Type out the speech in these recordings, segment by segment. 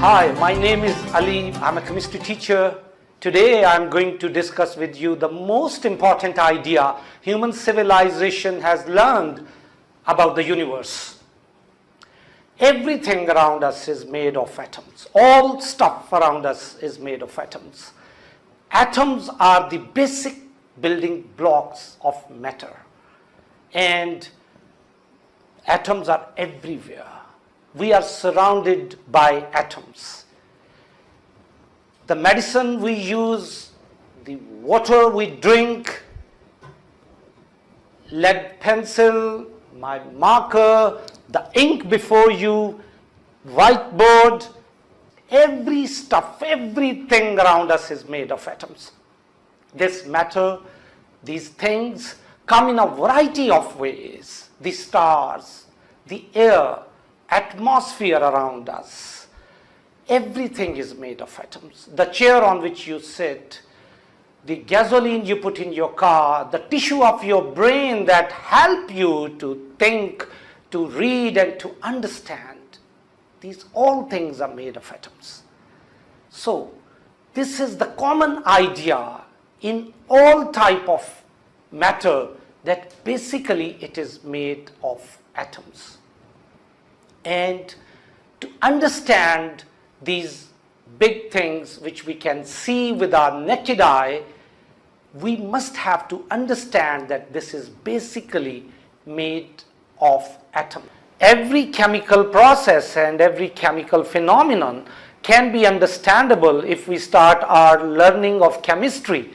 Hi, my name is Ali. I'm a chemistry teacher. Today I'm going to discuss with you the most important idea human civilization has learned about the universe. Everything around us is made of atoms. All stuff around us is made of atoms. Atoms are the basic building blocks of matter. And atoms are everywhere. We are surrounded by atoms. The medicine we use, the water we drink, lead pencil, my marker, the ink before you, whiteboard, every stuff, everything around us is made of atoms. This matter, these things come in a variety of ways. The stars, the air, atmosphere around us, everything is made of atoms. The chair on which you sit, the gasoline you put in your car, the tissue of your brain that help you to think, to read and to understand, these all things are made of atoms. So this is the common idea in all type of matter, that basically it is made of atoms. And to understand these big things which we can see with our naked eye, we must have to understand that this is basically made of atoms. Every chemical process and every chemical phenomenon can be understandable if we start our learning of chemistry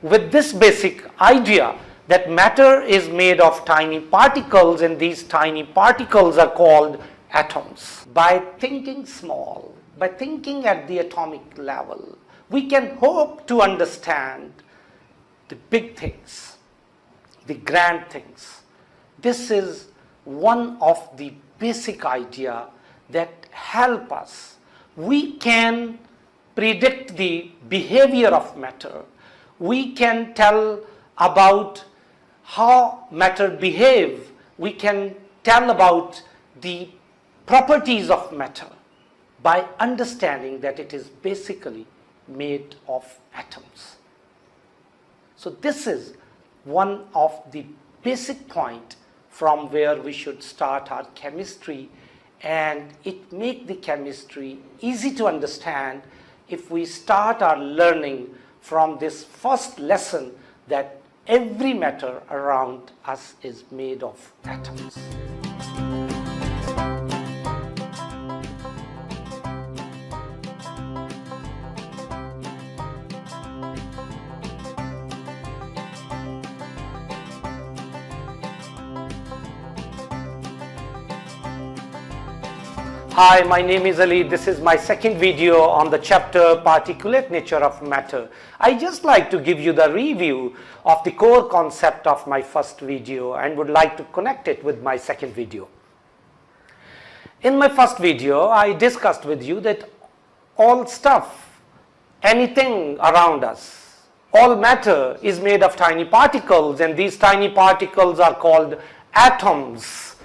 with this basic idea that matter is made of tiny particles, and these tiny particles are called atoms. By thinking small, by thinking at the atomic level, we can hope to understand the big things, the grand things. This is one of the basic idea that help us. We can predict the behavior of matter. We can tell about how matter behave. We can tell about the properties of matter by understanding that it is basically made of atoms. So this is one of the basic point from where we should start our chemistry, and it makes the chemistry easy to understand if we start our learning from this first lesson that every matter around us is made of atoms. Hi, my name is Ali. This is my second video on the chapter Particulate Nature of Matter. I just like to give you the review of the core concept of my first video and would like to connect it with my second video. In my first video, I discussed with you that all stuff, anything around us, all matter is made of tiny particles, and these tiny particles are called atoms.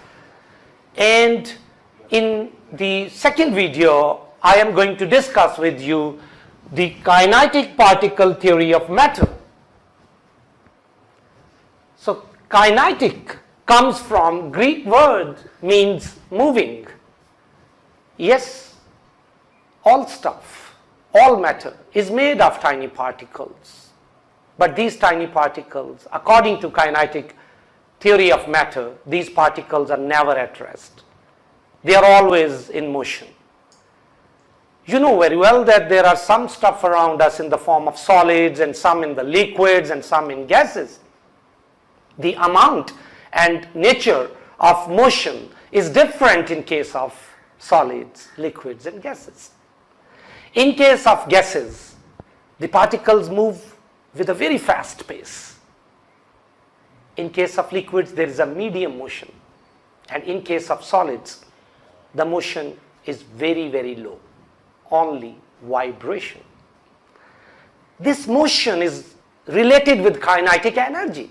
And in the second video, I am going to discuss with you the kinetic particle theory of matter. So kinetic comes from Greek word, means moving. Yes, all stuff, all matter is made of tiny particles. But these tiny particles, according to kinetic theory of matter, these particles are never at rest. They are always in motion. You know very well that there are some stuff around us in the form of solids, and some in the liquids, and some in gases. The amount and nature of motion is different in case of solids, liquids, and gases. In case of gases, the particles move with a very fast pace. In case of liquids, there is a medium motion. And in case of solids, the motion is very, very low, only vibration. This motion is related with kinetic energy.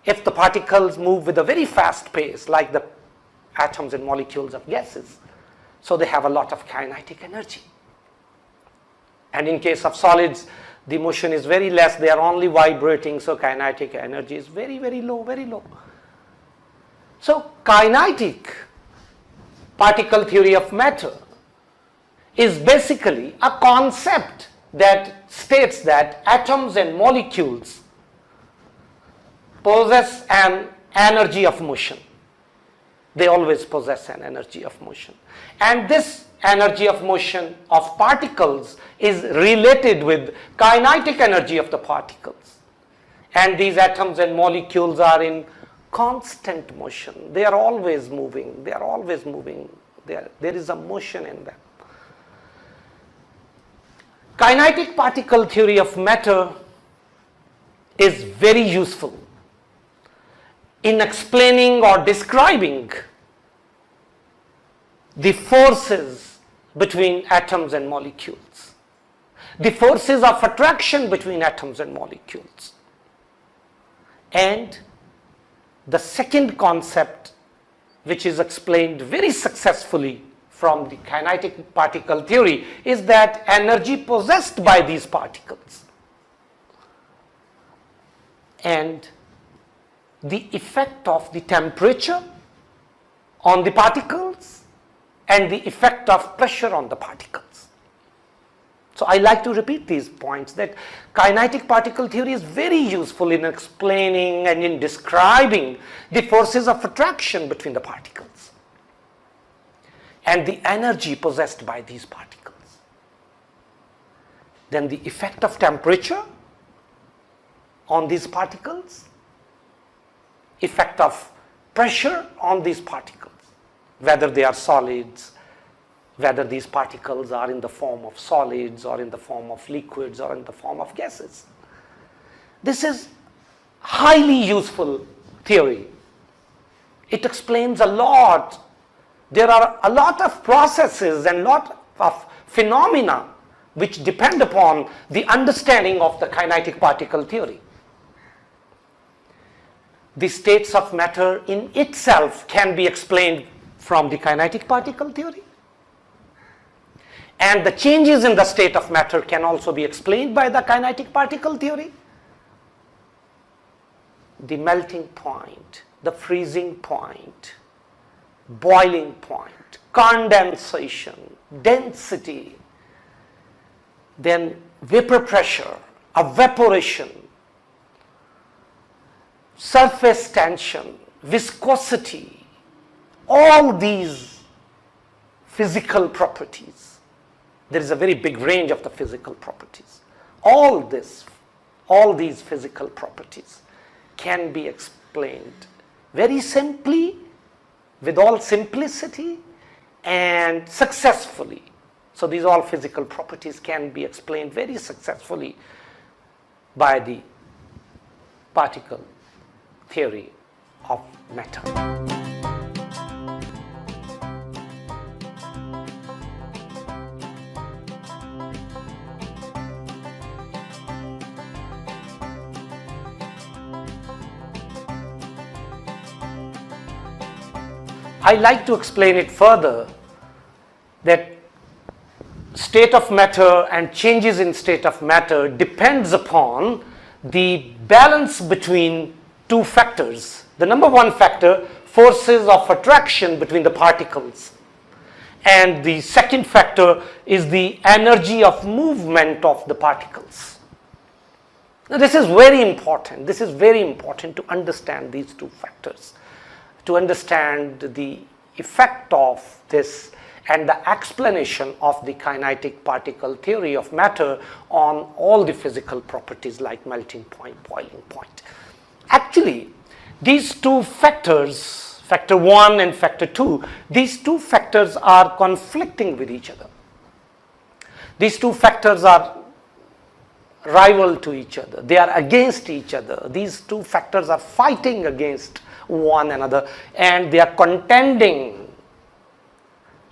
If the particles move with a very fast pace, like the atoms and molecules of gases. So they have a lot of kinetic energy. And in case of solids, the motion is very less, they are only vibrating, so kinetic energy is very, very low, very low. So kinetic particle theory of matter is basically a concept that states that atoms and molecules possess an energy of motion. They always possess an energy of motion. And this energy of motion of particles is related with kinetic energy of the particles. And these atoms and molecules are in constant motion. They are always moving. They are always moving. There is a motion in them. Kinetic particle theory of matter is very useful in explaining or describing the forces between atoms and molecules, the forces of attraction between atoms and molecules. And the second concept, which is explained very successfully from the kinetic particle theory, is that energy possessed by these particles and the effect of the temperature on the particles and the effect of pressure on the particles. So I like to repeat these points, that kinetic particle theory is very useful in explaining and in describing the forces of attraction between the particles and the energy possessed by these particles. Then the effect of temperature on these particles, effect of pressure on these particles, whether they are solids, whether these particles are in the form of solids or in the form of liquids or in the form of gases. This is highly useful theory. It explains a lot. There are a lot of processes and lot of phenomena which depend upon the understanding of the kinetic particle theory. The states of matter in itself can be explained from the kinetic particle theory. And the changes in the state of matter can also be explained by the kinetic particle theory. The melting point, the freezing point, boiling point, condensation, density, then vapor pressure, evaporation, surface tension, viscosity, all these physical properties. There is a very big range of the physical properties. All these physical properties can be explained very simply, with all simplicity and successfully. So these all physical properties can be explained very successfully by the particle theory of matter. I like to explain it further, that state of matter and changes in state of matter depends upon the balance between two factors. The number one factor, forces of attraction between the particles. And the second factor is the energy of movement of the particles. Now this is very important. This is very important to understand these two factors, to understand the effect of this and the explanation of the kinetic particle theory of matter on all the physical properties like melting point, boiling point. Actually, these two factors, factor 1 and factor 2, these two factors are conflicting with each other. These two factors are rival to each other. They are against each other. These two factors are fighting against one another, and they are contending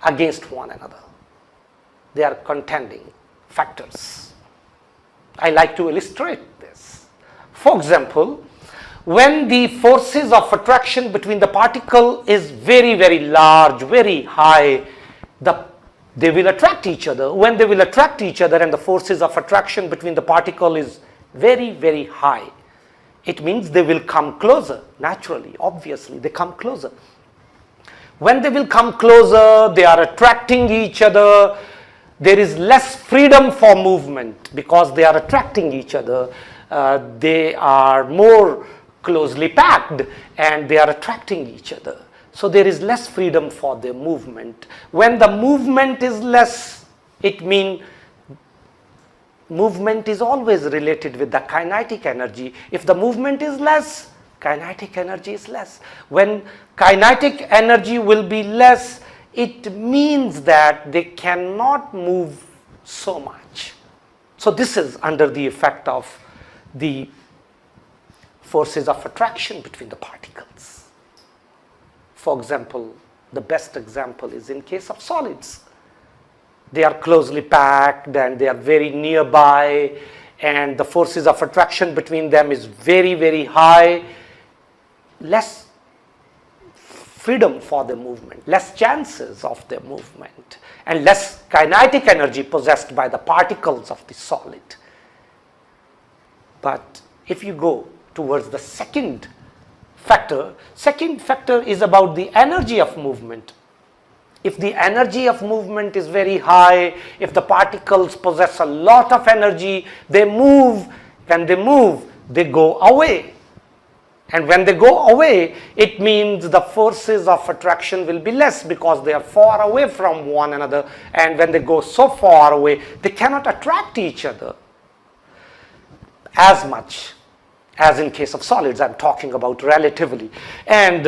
against one another. They are contending factors. I like to illustrate this. For example, when the forces of attraction between the particle is very, very large, very high, they will attract each other. When they will attract each other and the forces of attraction between the particle is very, very high, it means they will come closer, naturally, obviously, they come closer. When they will come closer, they are attracting each other. There is less freedom for movement because they are attracting each other. They are more closely packed and they are attracting each other. So there is less freedom for their movement. When the movement is less, it means movement is always related with the kinetic energy. If the movement is less, kinetic energy is less. When kinetic energy will be less, it means that they cannot move so much. So this is under the effect of the forces of attraction between the particles. For example, the best example is in case of solids. They are closely packed and they are very nearby, and the forces of attraction between them is very, very high. Less freedom for the movement, less chances of their movement, and less kinetic energy possessed by the particles of the solid. But if you go towards the second factor is about the energy of movement. If the energy of movement is very high, if the particles possess a lot of energy, they move. When they move, they go away. And when they go away, it means the forces of attraction will be less because they are far away from one another. And when they go so far away, they cannot attract each other as much as in case of solids. I'm talking about relatively. And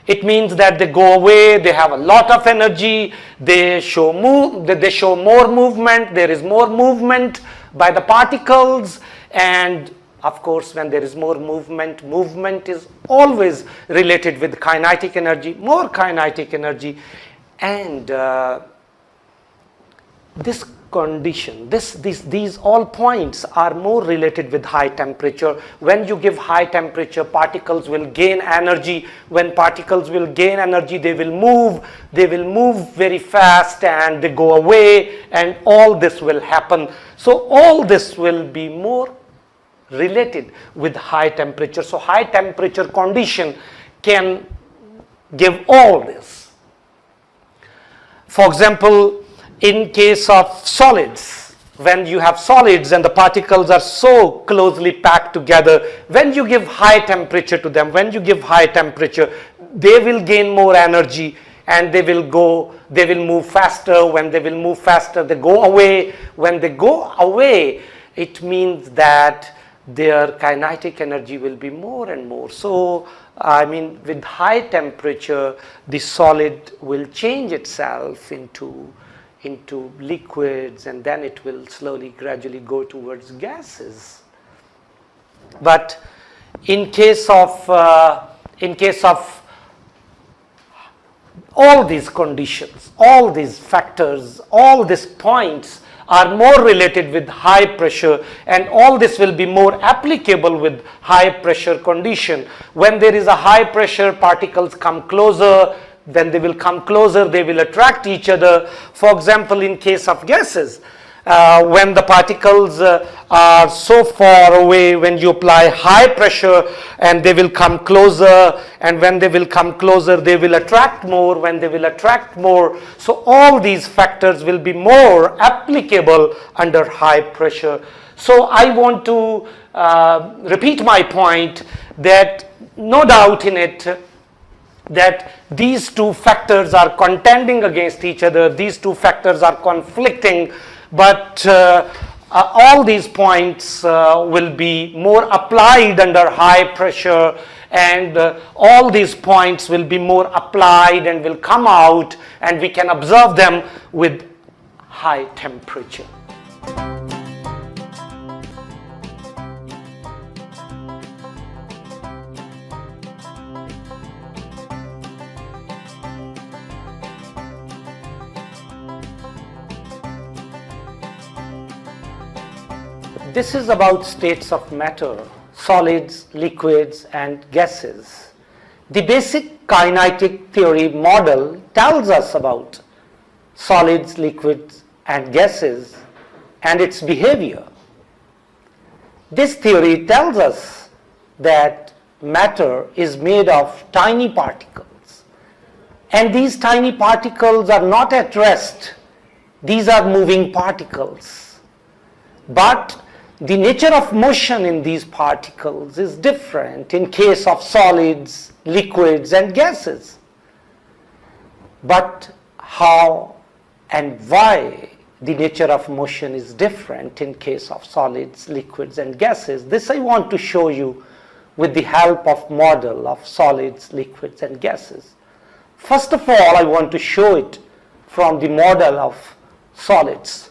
it means that they go away, they have a lot of energy, they show more movement, there is more movement by the particles, and of course, when there is more movement, movement is always related with kinetic energy, more kinetic energy, and this condition, these all points are more related with high temperature. When you give high temperature, particles will gain energy. When particles will gain energy, they will move very fast and they go away, and all this will happen. So all this will be more related with high temperature. So high temperature condition can give all this. For example, in case of solids, when you have solids and the particles are so closely packed together, when you give high temperature to them, they will gain more energy and they will move faster. When they will move faster, they go away. When they go away, it means that their kinetic energy will be more and more. So, with high temperature, the solid will change itself into liquids, and then it will slowly, gradually go towards gases. But in case of all these conditions, all these factors, all these points are more related with high pressure, and all this will be more applicable with high pressure condition. When there is a high pressure, particles come closer. When they will come closer, they will attract each other. For example, in case of gases, when the particles are so far away, when you apply high pressure, and they will come closer, and when they will come closer, they will attract more. When they will attract more, so all these factors will be more applicable under high pressure. So I want to repeat my point that no doubt in it that these two factors are contending against each other, these two factors are conflicting, but all these points will be more applied under high pressure, and all these points will be more applied and will come out, and we can observe them with high temperature. This is about states of matter. solids, liquids, and gases. The basic kinetic theory model tells us about solids, liquids, and gases and its behavior. This theory tells us that matter is made of tiny particles, and these tiny particles are not at rest. These are moving particles. But the nature of motion in these particles is different in case of solids, liquids, and gases. But how and why the nature of motion is different in case of solids, liquids, and gases, this I want to show you with the help of model of solids, liquids, and gases. First of all, I want to show it from the model of solids.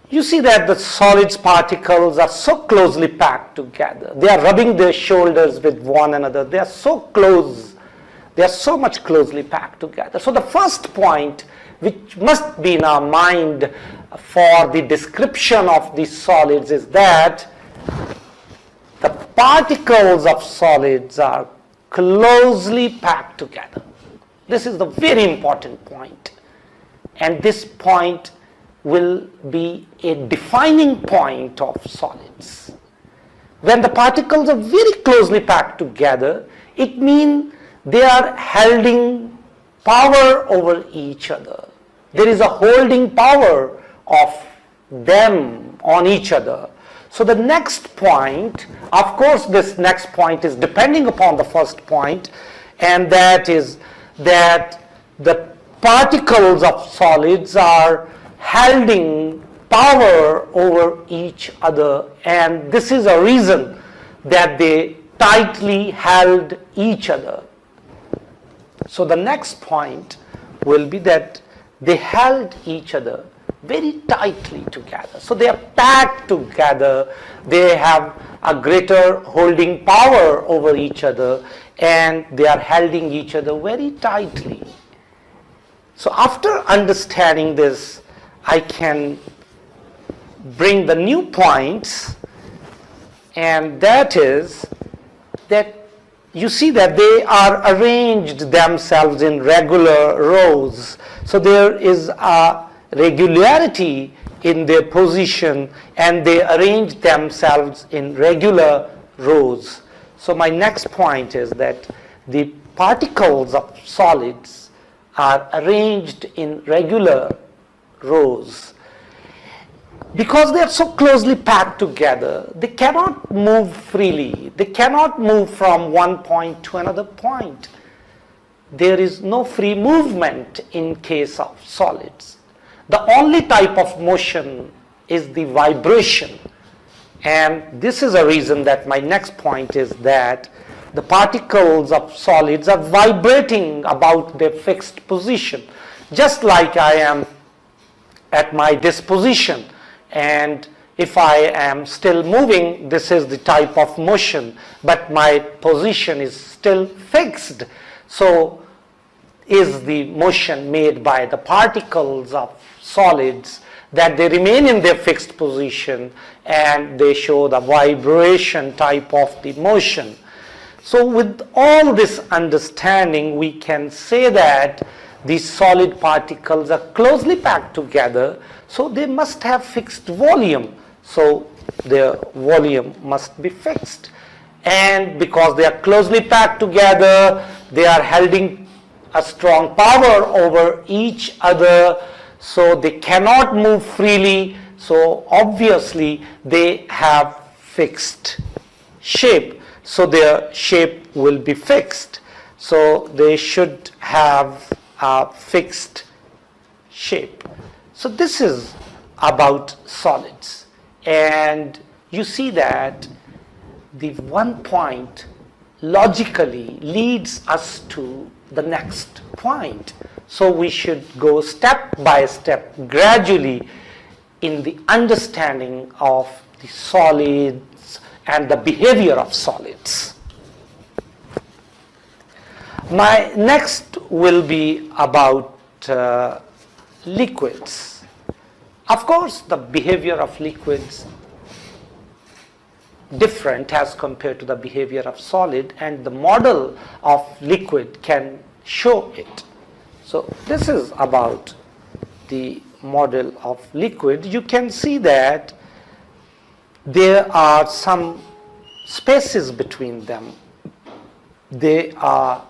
You see that the solids particles are so closely packed together. They are rubbing their shoulders with one another. They are so close. They are so much closely packed together. So the first point which must be in our mind for the description of these solids is that the particles of solids are closely packed together. This is the very important point. And this point will be a defining point of solids. When the particles are very closely packed together, it means they are holding power over each other. There is a holding power of them on each other. So the next point, of course this next point is depending upon the first point, and that is that the particles of solids are holding power over each other, and this is a reason that they tightly held each other. So the next point will be that they held each other very tightly together. So they are packed together, they have a greater holding power over each other, and they are holding each other very tightly. So after understanding this, I can bring the new points, and that is that you see that they are arranged themselves in regular rows. So there is a regularity in their position, and they arrange themselves in regular rows. So my next point is that the particles of solids are arranged in regular rows. Because they are so closely packed together, they cannot move freely. They cannot move from one point to another point. There is no free movement in case of solids. The only type of motion is the vibration. And this is a reason that my next point is that the particles of solids are vibrating about their fixed position. Just like I am at my disposition, and if I am still moving, this is the type of motion, but my position is still fixed. So is the motion made by the particles of solids, that they remain in their fixed position and they show the vibration type of the motion. So with all this understanding, we can say that these solid particles are closely packed together, so they must have fixed volume. So their volume must be fixed. And because they are closely packed together, they are holding a strong power over each other, so they cannot move freely. So obviously they have fixed shape. So their shape will be fixed. So they should have a fixed shape. So this is about solids. And you see that the one point logically leads us to the next point. So we should go step by step, gradually, in the understanding of the solids and the behavior of solids. My next will be about liquids. Of course, the behavior of liquids different as compared to the behavior of solid, and the model of liquid can show it. So this is about the model of liquid. You can see that there are some spaces between them. There are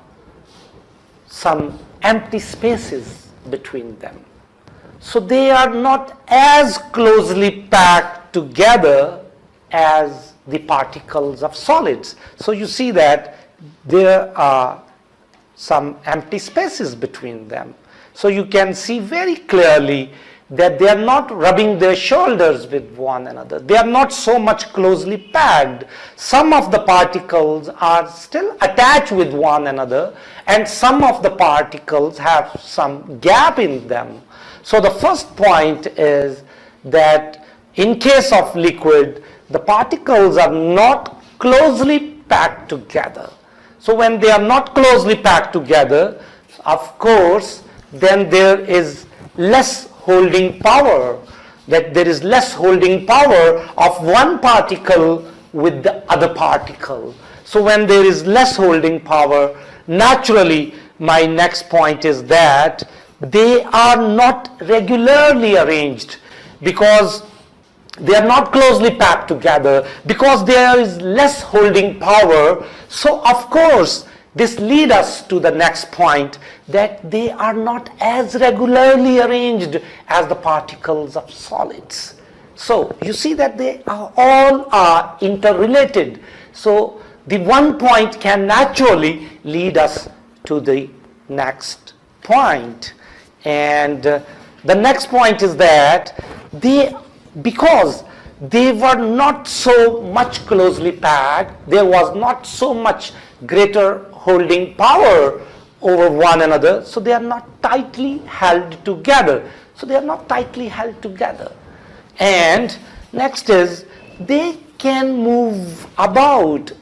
some empty spaces between them. So they are not as closely packed together as the particles of solids. So you see that there are some empty spaces between them. So you can see very clearly that they are not rubbing their shoulders with one another. They are not so much closely packed. Some of the particles are still attached with one another, and some of the particles have some gap in them. So the first point is that in case of liquid, the particles are not closely packed together. So when they are not closely packed together, of course, then there is less holding power, that there is less holding power of one particle with the other particle. So when there is less holding power, naturally my next point is that they are not regularly arranged, because they are not closely packed together, because there is less holding power. So of course this leads us to the next point, that they are not as regularly arranged as the particles of solids. So you see that they are all interrelated. So the one point can naturally lead us to the next point. And the next point is that because they were not so much closely packed, there was not so much greater holding power over one another, so they are not tightly held together. So they are not tightly held together. And next is, they can move about,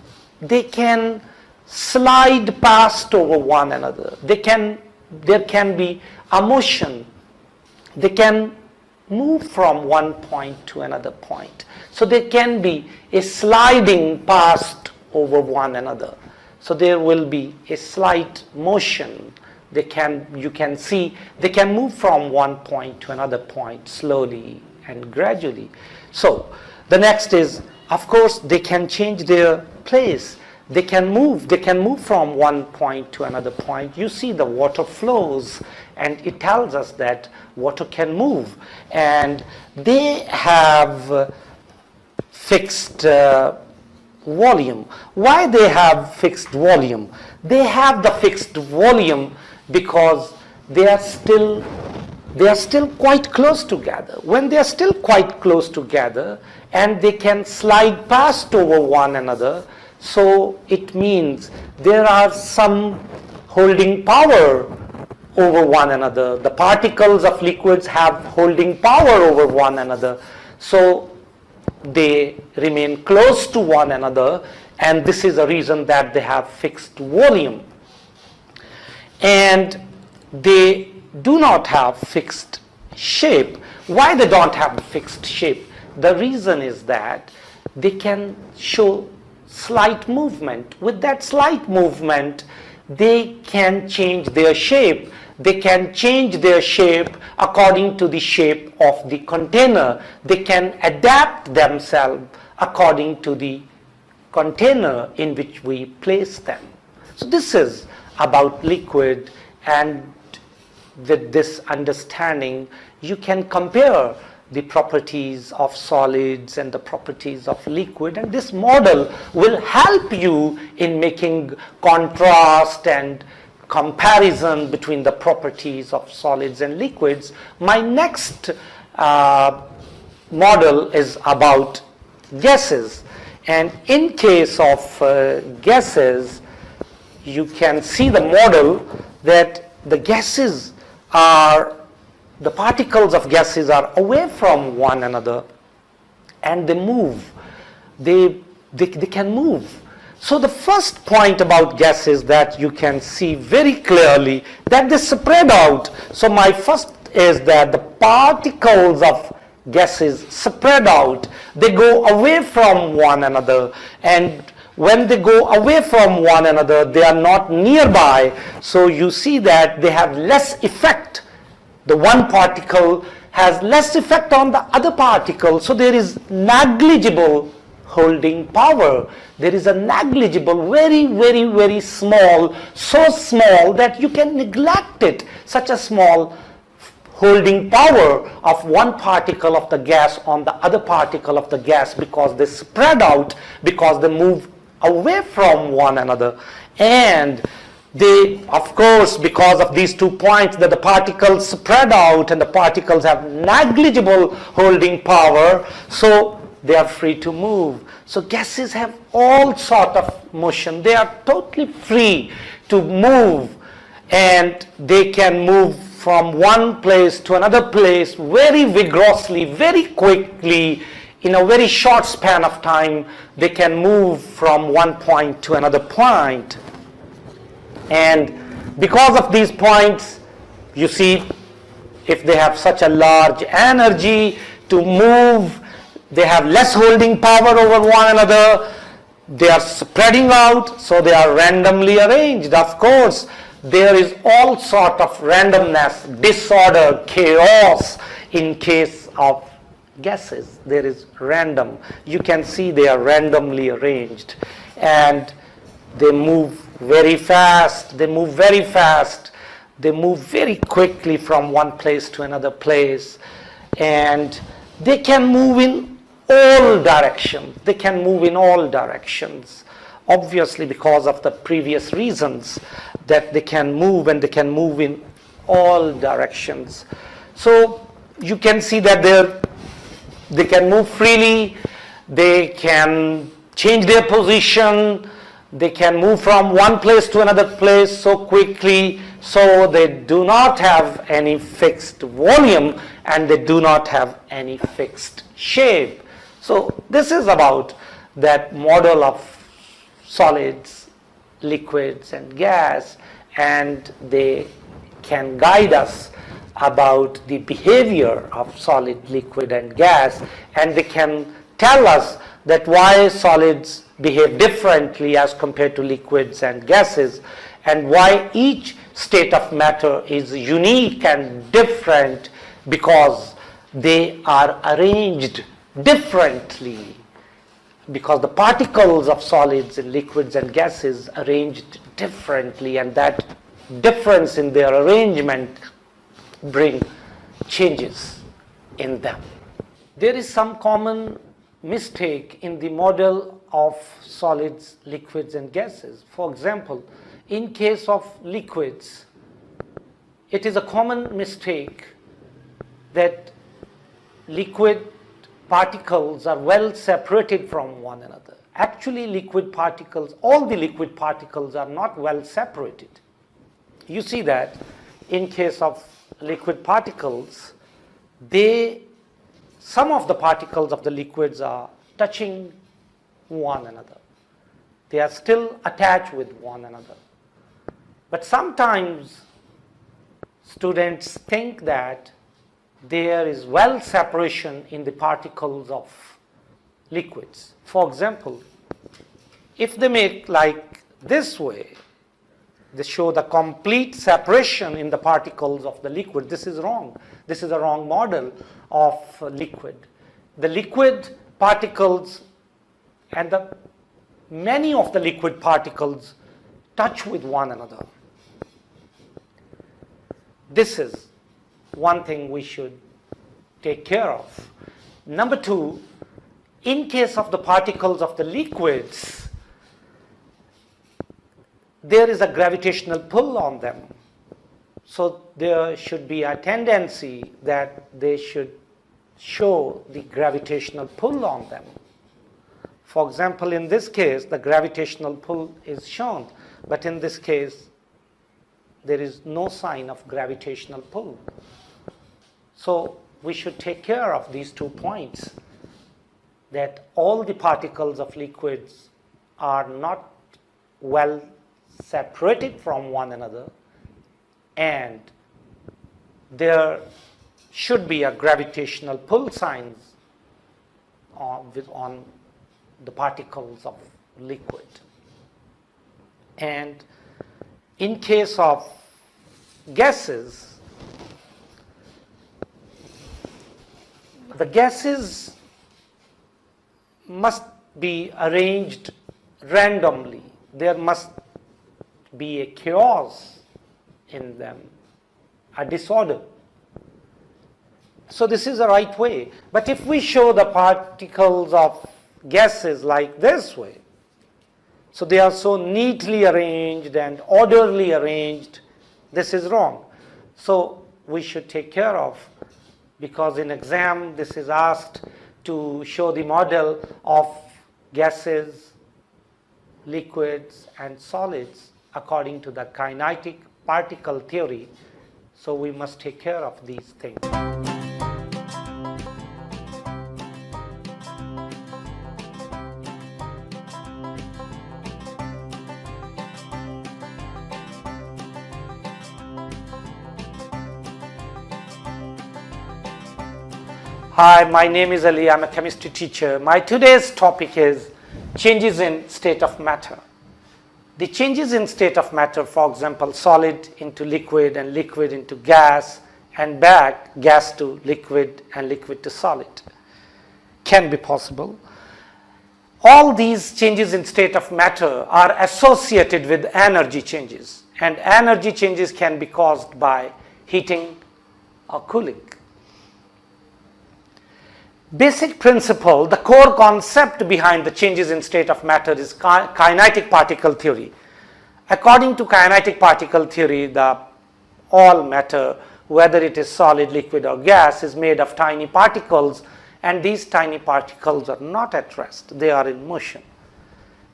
they can slide past over one another, there can be a motion, they can move from one point to another point. So there can be a sliding past over one another. So there will be a slight motion. You can see they can move from one point to another point slowly and gradually. So the next is, of course, they can change their place. They can move from one point to another point. You see the water flows, and it tells us that water can move, and they have fixed volume. Why they have fixed volume? They have the fixed volume because they are still quite close together. When they are still quite close together and they can slide past over one another, so it means there are some holding power over one another. The particles of liquids have holding power over one another. So they remain close to one another, and this is a reason that they have fixed volume. And they do not have fixed shape. Why they don't have fixed shape? The reason is that they can show slight movement. With that slight movement, they can change their shape. They can change their shape according to the shape of the container. They can adapt themselves according to the container in which we place them. So this is about liquid, and with this understanding you can compare the properties of solids and the properties of liquid, and this model will help you in making contrast and comparison between the properties of solids and liquids. My next model is about gases, and in case of gases, you can see the model that the gases are, the particles of gases are away from one another, and they move. They can move. So the first point about gases that you can see very clearly that they spread out. So my first is that the particles of gases spread out. They go away from one another, and when they go away from one another, they are not nearby. So you see that they have less effect. The one particle has less effect on the other particle. So there is negligible holding power. There is a negligible, very, very, very small, so small that you can neglect it. Such a small holding power of one particle of the gas on the other particle of the gas, because they spread out, because they move away from one another. And they, of course, because of these 2 points, that the particles spread out and the particles have negligible holding power, so they are free to move. So gases have all sort of motion. They are totally free to move, and they can move from one place to another place very vigorously, very quickly. In a very short span of time, they can move from one point to another point. And because of these points, you see, if they have such a large energy to move, they have less holding power over one another. They are spreading out, so they are randomly arranged. Of course, there is all sort of randomness, disorder, chaos in case of gases. There is random. You can see they are randomly arranged, and they move very fast. They move very fast. They move very quickly from one place to another place, and they can move in all directions. They can move in all directions. Obviously, because of the previous reasons that they can move, and they can move in all directions. So you can see that they can move freely, they can change their position, they can move from one place to another place so quickly, so they do not have any fixed volume, and they do not have any fixed shape. So this is about that model of solids, liquids, and gas, and they can guide us about the behavior of solid, liquid, and gas, and they can tell us that why solids behave differently as compared to liquids and gases, and why each state of matter is unique and different, because they are arranged differently, because the particles of solids and liquids and gases arranged differently, and that difference in their arrangement bring changes in them. There is some common mistake in the model of solids, liquids, and gases. For example, in case of liquids, it is a common mistake that liquid particles are well separated from one another. Actually, liquid particles, all the liquid particles are not well separated. You see that in case of liquid particles, some of the particles of the liquids are touching one another. They are still attached with one another. But sometimes students think that there is well separation in the particles of liquids. For example, if they make like this way, they show the complete separation in the particles of the liquid. This is wrong. This is a wrong model of liquid. The liquid particles and many of the liquid particles touch with one another. This is one thing we should take care of. Number two, in case of the particles of the liquids, there is a gravitational pull on them. So there should be a tendency that they should show the gravitational pull on them. For example, in this case, the gravitational pull is shown, but in this case, there is no sign of gravitational pull. So we should take care of these 2 points, that all the particles of liquids are not well separated from one another, and there should be a gravitational pull signs on the particles of liquid. And in case of gases, the gases must be arranged randomly. There must be a chaos in them, a disorder. So this is the right way. But if we show the particles of gases like this way, so they are so neatly arranged and orderly arranged, this is wrong. So we should take care of, because in exam this is asked to show the model of gases, liquids and solids according to the kinetic particle theory. So we must take care of these things. Hi, my name is Ali. I'm a chemistry teacher. My today's topic is changes in state of matter. The changes in state of matter, for example, solid into liquid and liquid into gas and back, gas to liquid and liquid to solid, can be possible. All these changes in state of matter are associated with energy changes, and energy changes can be caused by heating or cooling. Basic principle, the core concept behind the changes in state of matter is kinetic particle theory. According to kinetic particle theory, all matter, whether it is solid, liquid or gas, is made of tiny particles, and these tiny particles are not at rest, they are in motion.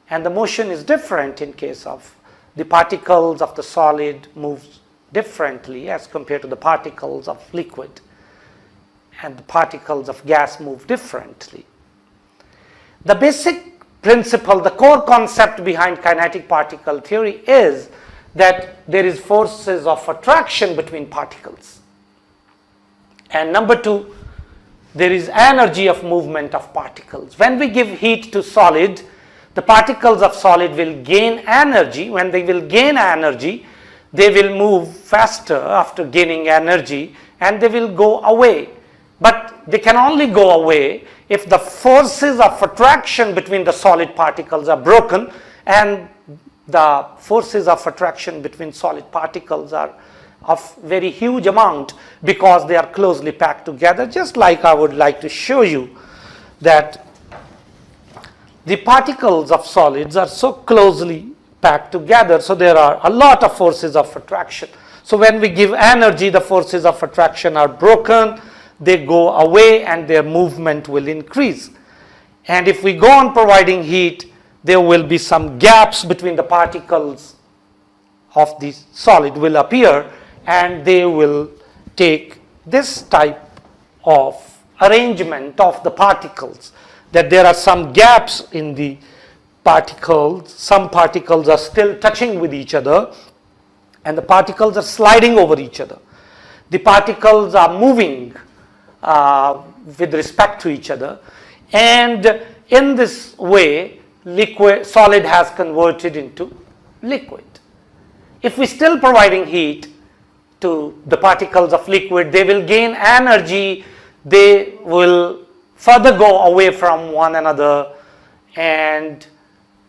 And the motion is different in case of the particles of the solid moves differently as compared to the particles of liquid. And the particles of gas move differently. The basic principle, the core concept behind kinetic particle theory is that there is forces of attraction between particles. And number two, there is energy of movement of particles. When we give heat to solid, the particles of solid will gain energy. When they will gain energy, they will move faster after gaining energy, and they will go away. But they can only go away if the forces of attraction between the solid particles are broken, and the forces of attraction between solid particles are of very huge amount because they are closely packed together. Just like I would like to show you that the particles of solids are so closely packed together, so there are a lot of forces of attraction. So when we give energy, the forces of attraction are broken, they go away, and their movement will increase. And if we go on providing heat, there will be some gaps between the particles of the solid will appear, and they will take this type of arrangement of the particles, that there are some gaps in the particles, some particles are still touching with each other, and the particles are sliding over each other. The particles are moving with respect to each other, and in this way solid has converted into liquid. If we still providing heat to the particles of liquid, they will gain energy, they will further go away from one another, and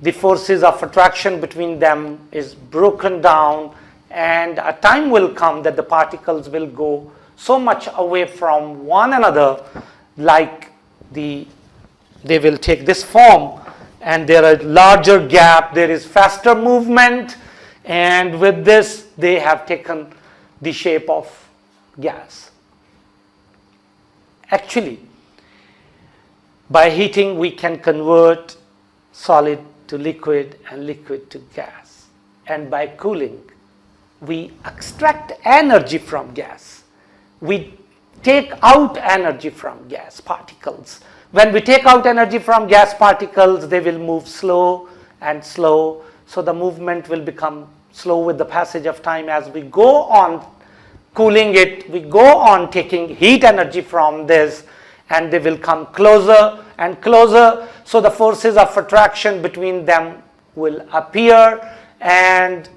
the forces of attraction between them is broken down, and a time will come that the particles will go so much away from one another, like they will take this form, and there are larger gap, there is faster movement, and with this they have taken the shape of gas. Actually, by heating we can convert solid to liquid and liquid to gas, and by cooling we extract energy from gas. We take out energy from gas particles. When we take out energy from gas particles, they will move slow and slow. So the movement will become slow with the passage of time. As we go on cooling it, we go on taking heat energy from this, and they will come closer and closer. So the forces of attraction between them will appear, and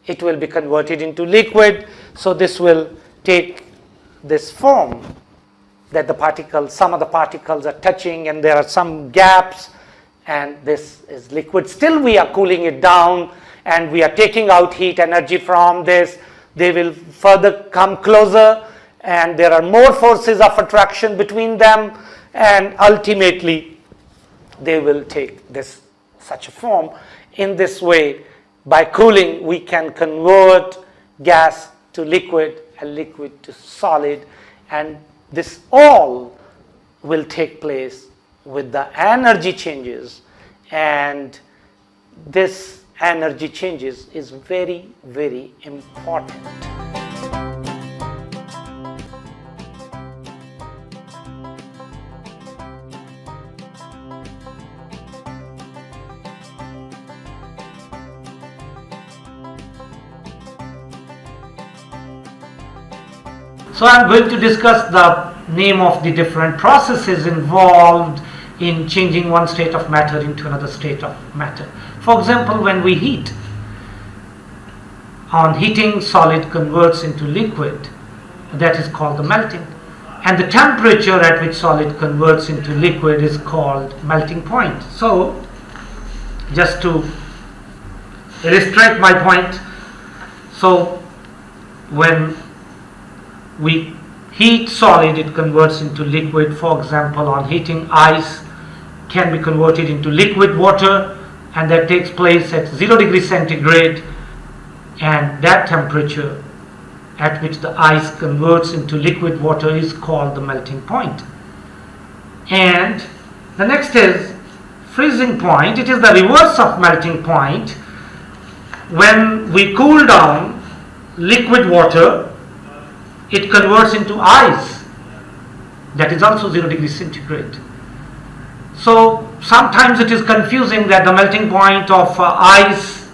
it will be converted into liquid. So this will take this form that the particles, some of the particles are touching, and there are some gaps, and this is liquid. Still we are cooling it down, and we are taking out heat energy from this. They will further come closer, and there are more forces of attraction between them, and ultimately they will take this such a form. In this way, by cooling, we can convert gas to liquid and liquid to solid, and this all will take place with the energy changes, and this energy changes is very, very important. So I am going to discuss the name of the different processes involved in changing one state of matter into another state of matter. For example, when we heat, on heating, solid converts into liquid. That is called the melting. And the temperature at which solid converts into liquid is called melting point. So, just to illustrate my point, so when we heat solid, it converts into liquid. For example, on heating, ice can be converted into liquid water, and that takes place at 0 degrees centigrade, and that temperature at which the ice converts into liquid water is called the melting point. And the next is freezing point. It is the reverse of melting point. When we cool down liquid water, it converts into ice. That is also 0 degrees centigrade. So sometimes it is confusing that the melting point of ice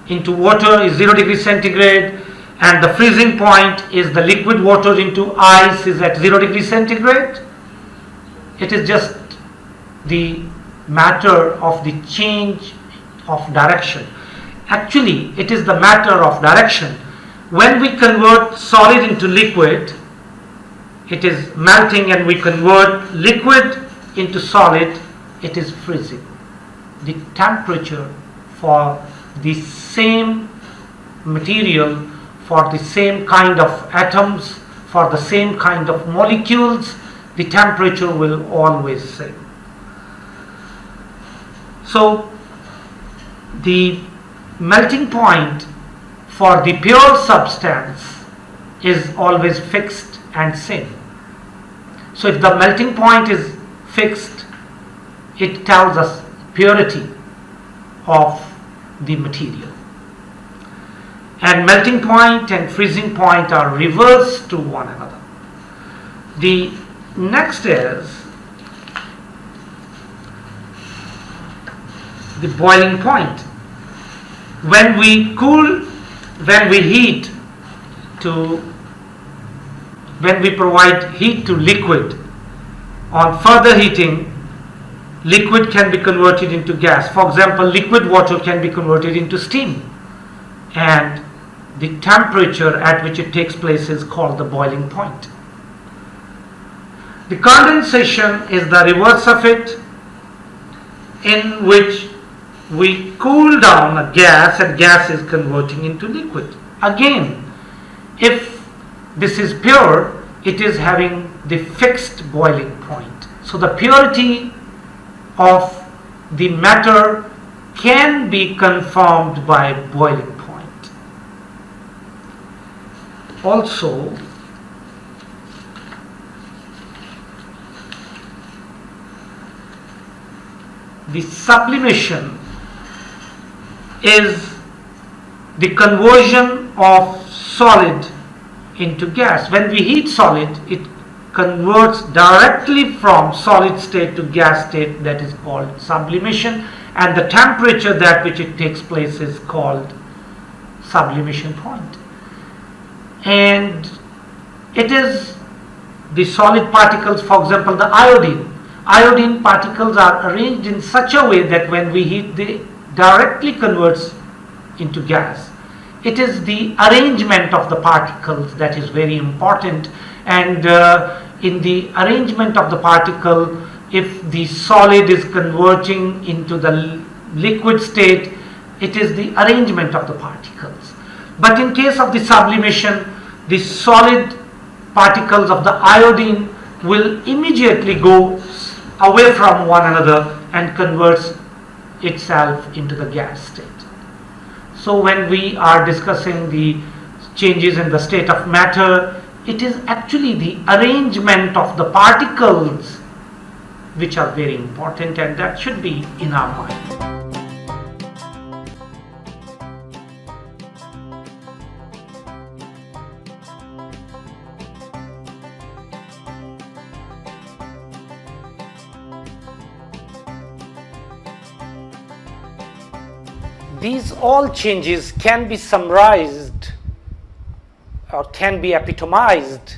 into water is 0 degrees centigrade, and the freezing point is the liquid water into ice is at 0 degrees centigrade. It is just the matter of the change of direction. Actually, it is the matter of direction. When we convert solid into liquid, it is melting, and we convert liquid into solid, it is freezing. The temperature for the same material, for the same kind of atoms, for the same kind of molecules, the temperature will always same. So the melting point for the pure substance is always fixed and same. So if the melting point is fixed, it tells us purity of the material. And melting point and freezing point are reversed to one another. The next is the boiling point. When we provide heat to liquid, on further heating, liquid can be converted into gas. For example, liquid water can be converted into steam, and the temperature at which it takes place is called the boiling point. The condensation is the reverse of it, in which we cool down a gas, and gas is converting into liquid. Again, if this is pure, it is having the fixed boiling point. So the purity of the matter can be confirmed by boiling point. Also, the sublimation is the conversion of solid into gas. When we heat solid, it converts directly from solid state to gas state. That is called sublimation, and the temperature that which it takes place is called sublimation point. and it is the solid particles. For example, the iodine particles are arranged in such a way that when we heat, they directly converts into gas. It is the arrangement of the particles that is very important, and in the arrangement of the particle, if the solid is converting into the liquid state, it is the arrangement of the particles. But in case of the sublimation, the solid particles of the iodine will immediately go away from one another and converts itself into the gas state. So when we are discussing the changes in the state of matter, it is actually the arrangement of the particles which are very important, and that should be in our mind. These all changes can be summarized or can be epitomized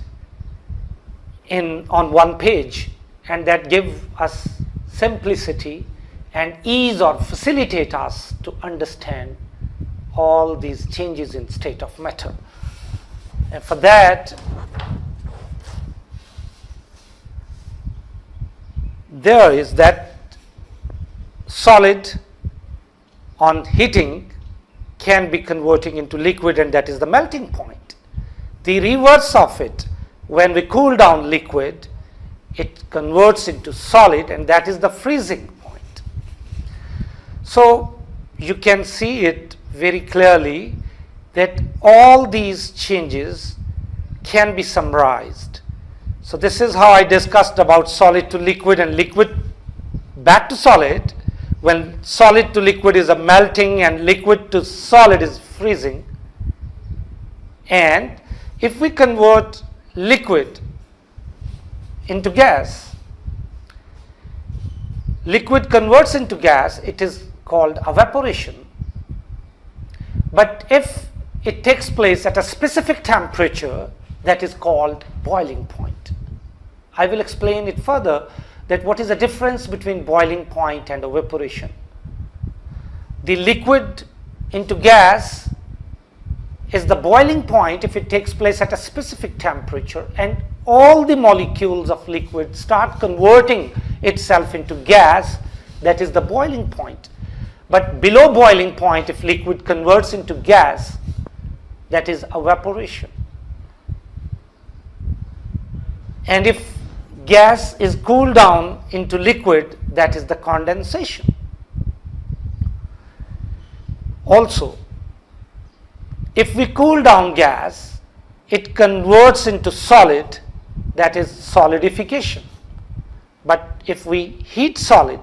on one page, and that give us simplicity and ease or facilitate us to understand all these changes in state of matter. And for that, there is that solid on heating can be converting into liquid, and that is the melting point. The reverse of it, when we cool down liquid, it converts into solid, and that is the freezing point. So you can see it very clearly that all these changes can be summarized. So this is how I discussed about solid to liquid and liquid back to solid. When solid to liquid is a melting and liquid to solid is freezing. And if we convert liquid into gas, liquid converts into gas, it is called evaporation. But if it takes place at a specific temperature, that is called boiling point. I will explain it further, that what is the difference between boiling point and evaporation. The liquid into gas is the boiling point if it takes place at a specific temperature, and all the molecules of liquid start converting itself into gas. That is the boiling point. But below boiling point, if liquid converts into gas, that is evaporation. And if gas is cooled down into liquid, that is the condensation. Also, if we cool down gas, it converts into solid, that is solidification. But if we heat solid,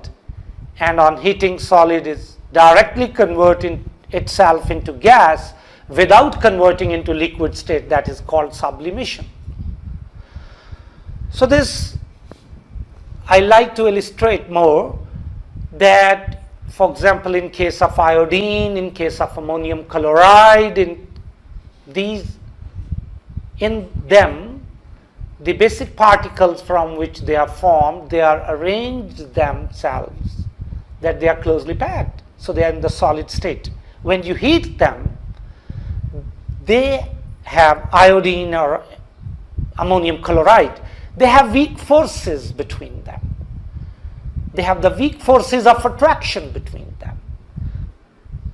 and on heating solid is directly converting itself into gas without converting into liquid state, that is called sublimation. So this, I like to illustrate more that, for example, in case of iodine, in case of ammonium chloride, in them, the basic particles from which they are formed, they are arranged themselves that they are closely packed. So they are in the solid state. When you heat them, they have iodine or ammonium chloride. They have weak forces between them. They have the weak forces of attraction between them.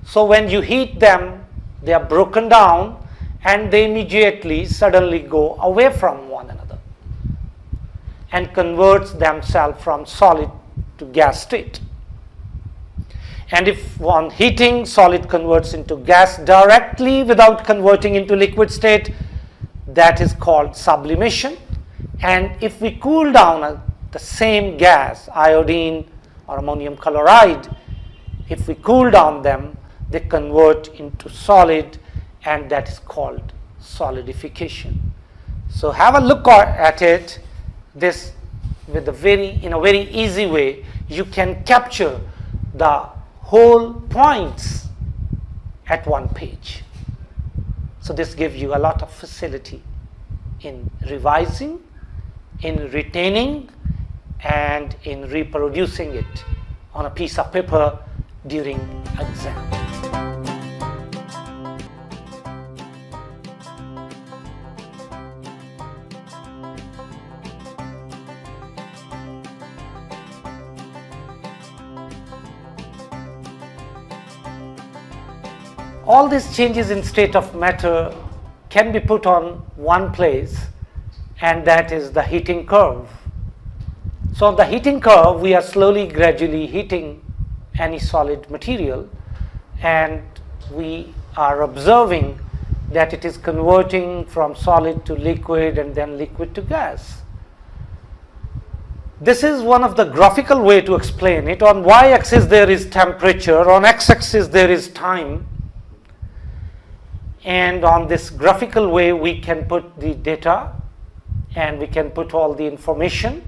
So when you heat them, they are broken down and they immediately suddenly go away from one another and converts themselves from solid to gas state. And if on heating, solid converts into gas directly without converting into liquid state, that is called sublimation. And if we cool down the same gas, iodine or ammonium chloride, if we cool down them, they convert into solid, and that is called solidification. So have a look at it. This with in a very easy way, you can capture the whole points at one page. So this gives you a lot of facility in revising, in retaining, and in reproducing it on a piece of paper during exam. All these changes in state of matter can be put on one place, and that is the heating curve. So on the heating curve, we are slowly, gradually heating any solid material, and we are observing that it is converting from solid to liquid and then liquid to gas. This is one of the graphical way to explain it. On y-axis there is temperature, on x-axis there is time, and on this graphical way we can put the data and we can put all the information.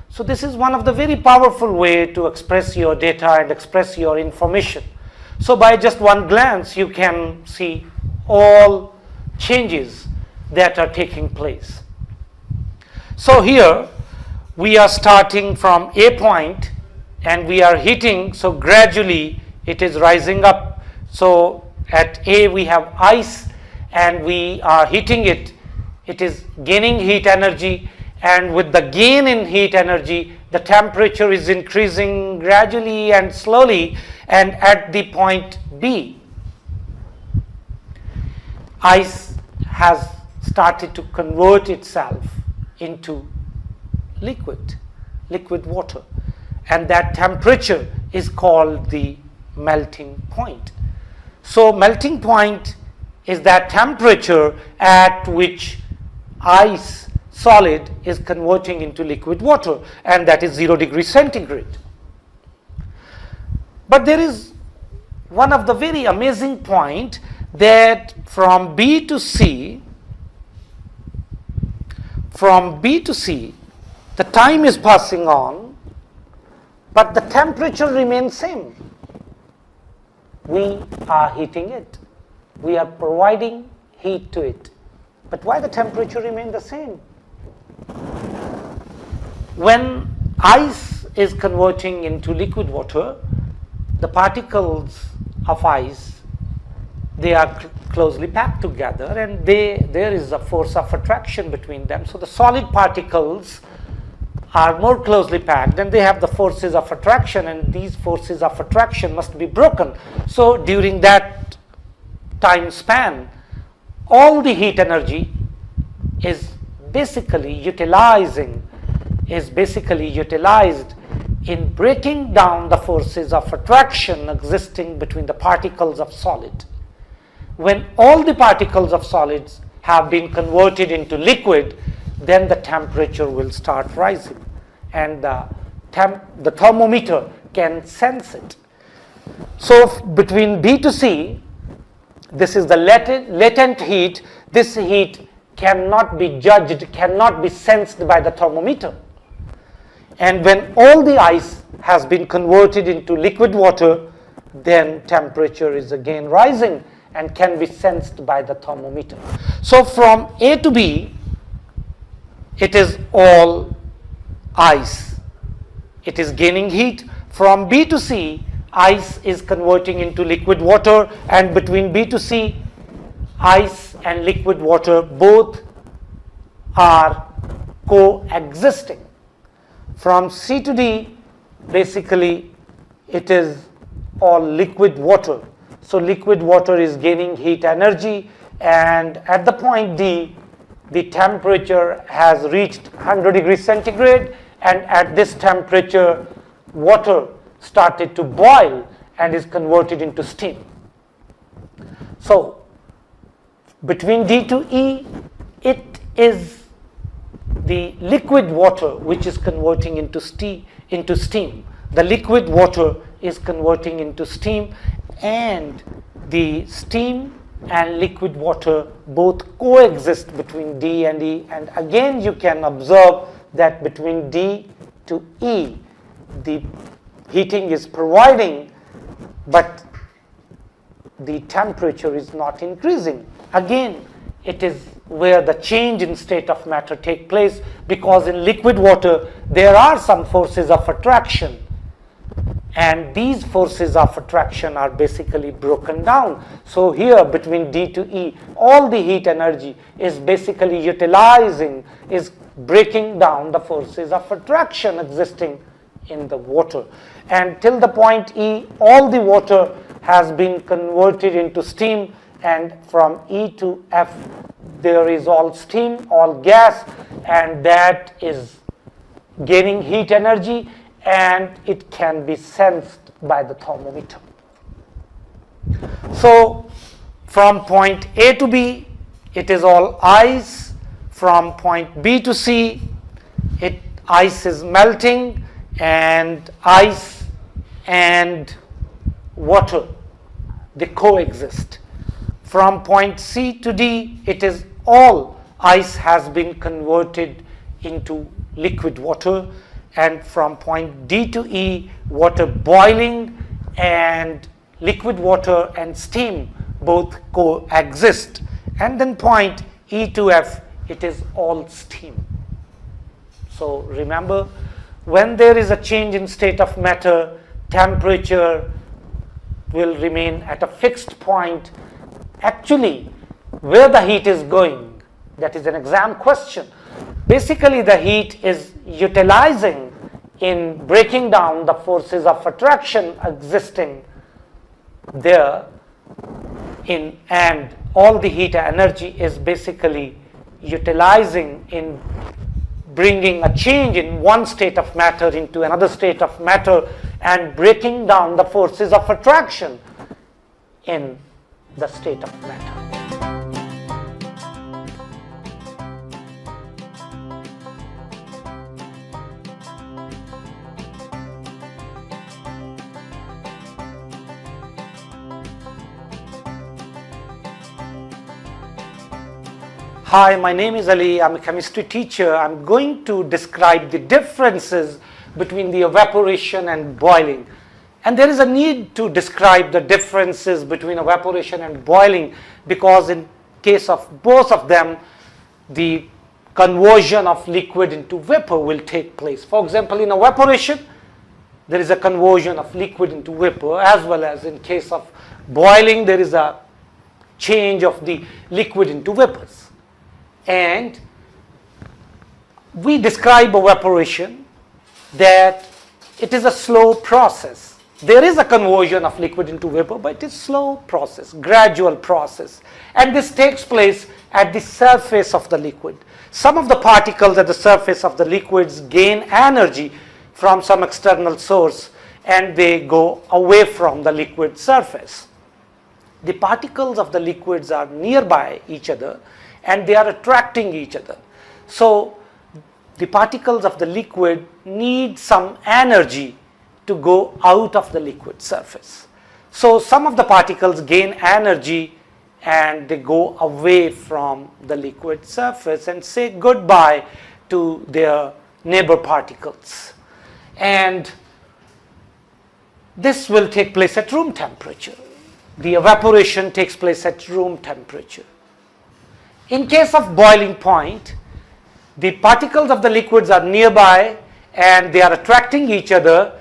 So this is one of the very powerful way to express your data and express your information. So by just one glance you can see all changes that are taking place. So here we are starting from a point and we are heating, so gradually it is rising up. So at A we have ice and we are heating it. It is gaining heat energy, and with the gain in heat energy the temperature is increasing gradually and slowly, and at the point B ice has started to convert itself into liquid water, and that temperature is called the melting point. So melting point is that temperature at which ice solid is converting into liquid water, and that is 0 degrees centigrade. But there is one of the very amazing point that from B to C, the time is passing on, but the temperature remains same. We are heating it. We are providing heat to it. But why the temperature remains the same? When ice is converting into liquid water, the particles of ice, they are closely packed together, and there is a force of attraction between them. So the solid particles are more closely packed and they have the forces of attraction, and these forces of attraction must be broken. So during that time span, all the heat energy is basically utilized in breaking down the forces of attraction existing between the particles of solid. When all the particles of solids have been converted into liquid, then the temperature will start rising, and the thermometer can sense it. So between B to C, this is the latent heat. This heat cannot be judged, cannot be sensed by the thermometer. And when all the ice has been converted into liquid water, then temperature is again rising and can be sensed by the thermometer. So from A to B, it is all ice. It is gaining heat. From B to C, ice is converting into liquid water, and between B to C, ice and liquid water both are coexisting. From C to D, basically it is all liquid water. So liquid water is gaining heat energy, and at the point D, the temperature has reached 100 degrees centigrade, and at this temperature water started to boil and is converted into steam. So between D to E, it is the liquid water which is converting into steam. The liquid water is converting into steam, and the steam and liquid water both coexist between D and E. And again you can observe that between D to E, the heating is providing, but the temperature is not increasing. again it is where the change in state of matter take place, because in liquid water there are some forces of attraction, and these forces of attraction are basically broken down. So here between D to E, all the heat energy is basically utilizing, is breaking down the forces of attraction existing in the water. And till the point E, all the water has been converted into steam, and from E to F there is all steam, all gas, and that is gaining heat energy, and it can be sensed by the thermometer. So from point A to B, it is all ice. From point B to C, ice is melting, and ice and water, they coexist. From point C to D, it is all ice has been converted into liquid water, and from point D to E, water boiling and liquid water and steam both coexist. And then point E to F, it is all steam. So remember, when there is a change in state of matter, temperature will remain at a fixed point. Actually, where the heat is going, that is an exam question. Basically, the heat is utilizing in breaking down the forces of attraction existing there and all the heat energy is basically utilizing in bringing a change in one state of matter into another state of matter and breaking down the forces of attraction in the state of matter. Hi, my name is Ali. I'm a chemistry teacher. I'm going to describe the differences between the evaporation and boiling. And there is a need to describe the differences between evaporation and boiling, because in case of both of them, the conversion of liquid into vapor will take place. For example, in evaporation, there is a conversion of liquid into vapor, as well as in case of boiling, there is a change of the liquid into vapors. And we describe evaporation that it is a slow process. There is a conversion of liquid into vapor, but it is slow process, gradual process. And this takes place at the surface of the liquid. Some of the particles at the surface of the liquids gain energy from some external source, and they go away from the liquid surface. The particles of the liquids are nearby each other, and they are attracting each other. So the particles of the liquid need some energy to go out of the liquid surface. So some of the particles gain energy and they go away from the liquid surface and say goodbye to their neighbor particles. And this will take place at room temperature. The evaporation takes place at room temperature. In case of boiling point, the particles of the liquids are nearby and they are attracting each other,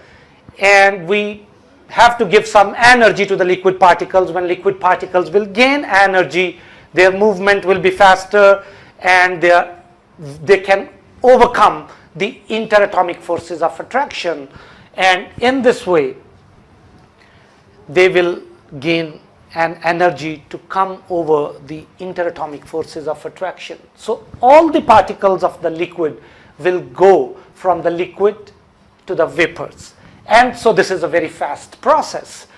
and we have to give some energy to the liquid particles. When liquid particles will gain energy, their movement will be faster and they can overcome the interatomic forces of attraction, and in this way they will gain an energy to come over the interatomic forces of attraction. So all the particles of the liquid will go from the liquid to the vapors. And so this is a very fast process,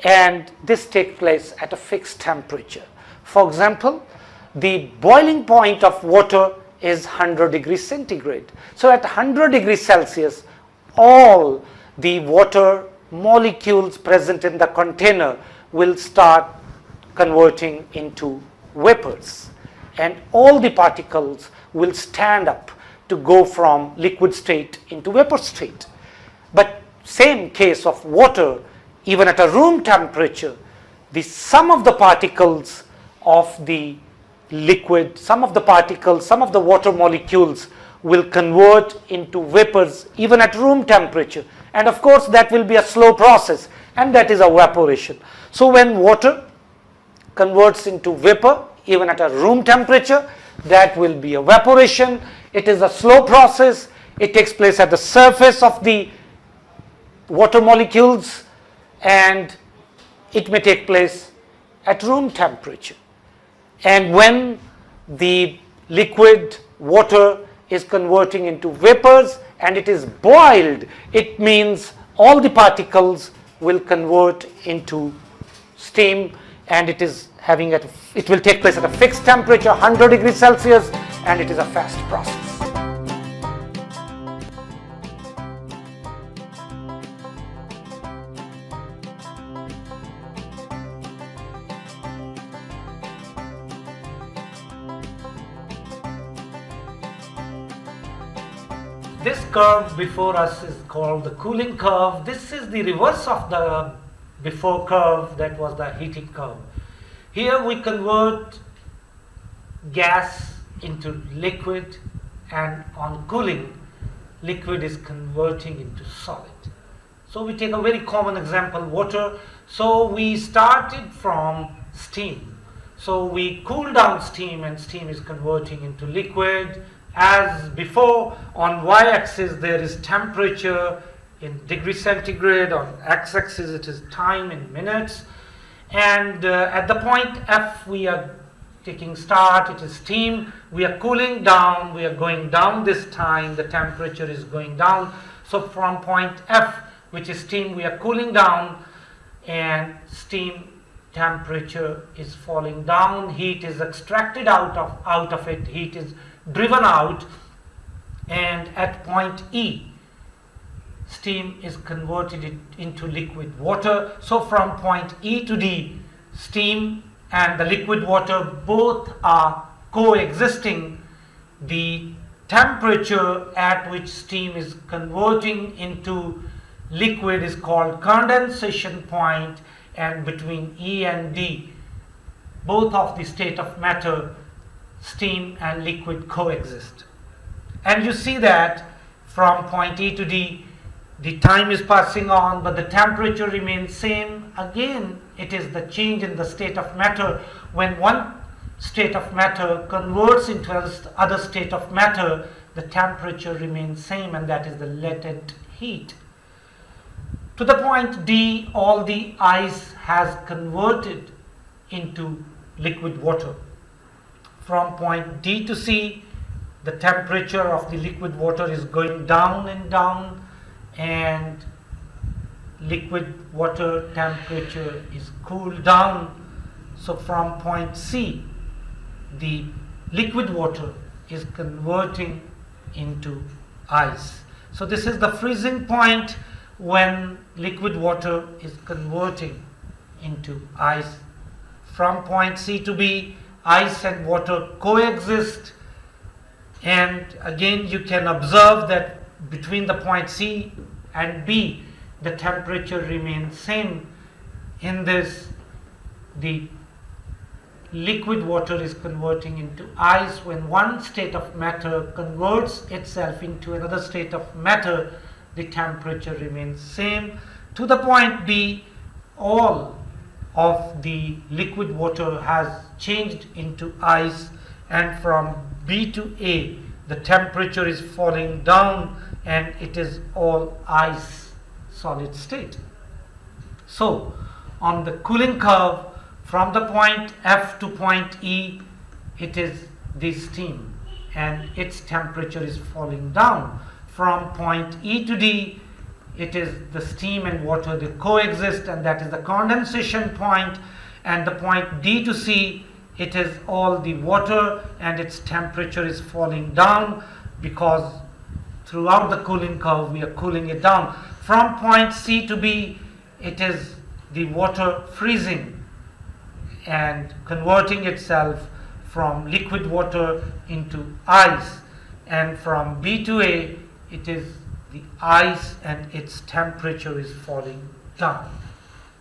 and this takes place at a fixed temperature. For example, the boiling point of water is 100 degrees centigrade. So at 100 degrees Celsius, all the water molecules present in the container will start converting into vapors, and all the particles will stand up to go from liquid state into vapor state. But same case of water, even at a room temperature, the sum of the particles of the liquid, some of the particles, some of the water molecules will convert into vapors even at room temperature. And of course that will be a slow process, and that is evaporation. So when water converts into vapor even at a room temperature, that will be evaporation. It is a slow process. It takes place at the surface of the water molecules, and it may take place at room temperature. And when the liquid water is converting into vapors and it is boiled, it means all the particles will convert into steam, and it will take place at a fixed temperature, 100 degrees Celsius, and it is a fast process. This curve before us is called the cooling curve. This is the reverse of the before curve, that was the heating curve. Here we convert gas into liquid, and on cooling, liquid is converting into solid. So we take a very common example, water. So we started from steam. So we cool down steam, and steam is converting into liquid. As before, on y-axis there is temperature in degrees centigrade, on x-axis it is time in minutes, and at the point F we are taking start, it is steam, we are cooling down, we are going down this time, the temperature is going down. So from point F, which is steam, we are cooling down, and steam temperature is falling down, heat is extracted out of it, heat is driven out, and at point E, steam is converted into liquid water. So from point E to D, steam and the liquid water both are coexisting. The temperature at which steam is converting into liquid is called condensation point, and between E and D, both of the state of matter, steam and liquid coexist. And you see that from point E to D, the time is passing on, but the temperature remains same. Again, it is the change in the state of matter. When one state of matter converts into other state of matter, the temperature remains same, and that is the latent heat. To the point D, all the ice has converted into liquid water. From point D to C, the temperature of the liquid water is going down and down, and liquid water temperature is cooled down. So from point C, the liquid water is converting into ice. So this is the freezing point when liquid water is converting into ice. From point C to B, ice and water coexist, and again you can observe that between the point C and B, the temperature remains same. In this, the liquid water is converting into ice. When one state of matter converts itself into another state of matter, the temperature remains same. To the point B, all of the liquid water has changed into ice, and from B to A, the temperature is falling down, and it is all ice, solid state. So on the cooling curve, from the point F to point E, it is the steam, and its temperature is falling down. From point E to D, it is the steam and water, they coexist, and that is the condensation point. And the point D to C, it is all the water, and its temperature is falling down, because throughout the cooling curve we are cooling it down. From point C to B, it is the water freezing and converting itself from liquid water into ice, and from B to A, it is the ice and its temperature is falling down.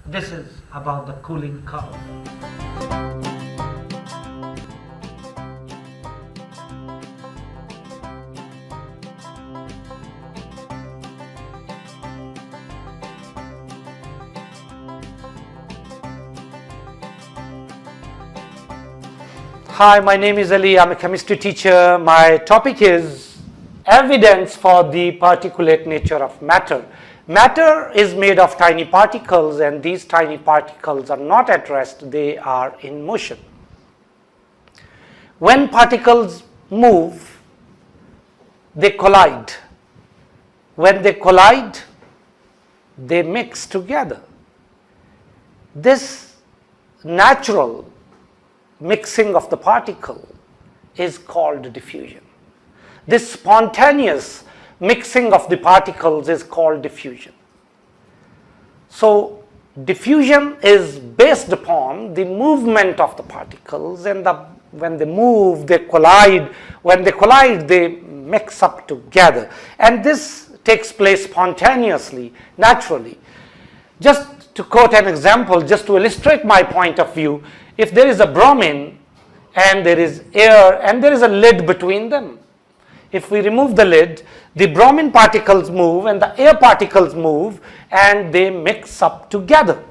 This is about the cooling curve. Hi, my name is Ali. I'm a chemistry teacher. My topic is evidence for the particulate nature of matter. Matter is made of tiny particles, and these tiny particles are not at rest, they are in motion. When particles move, they collide. When they collide, they mix together. This natural mixing of the particle is called diffusion. This spontaneous mixing of the particles is called diffusion. So diffusion is based upon the movement of the particles, and when they move, they collide. When they collide, they mix up together, and this takes place spontaneously, naturally. Just to quote an example, just to illustrate my point of view, if there is a bromine and there is air and there is a lid between them, if we remove the lid, the bromine particles move and the air particles move and they mix up together.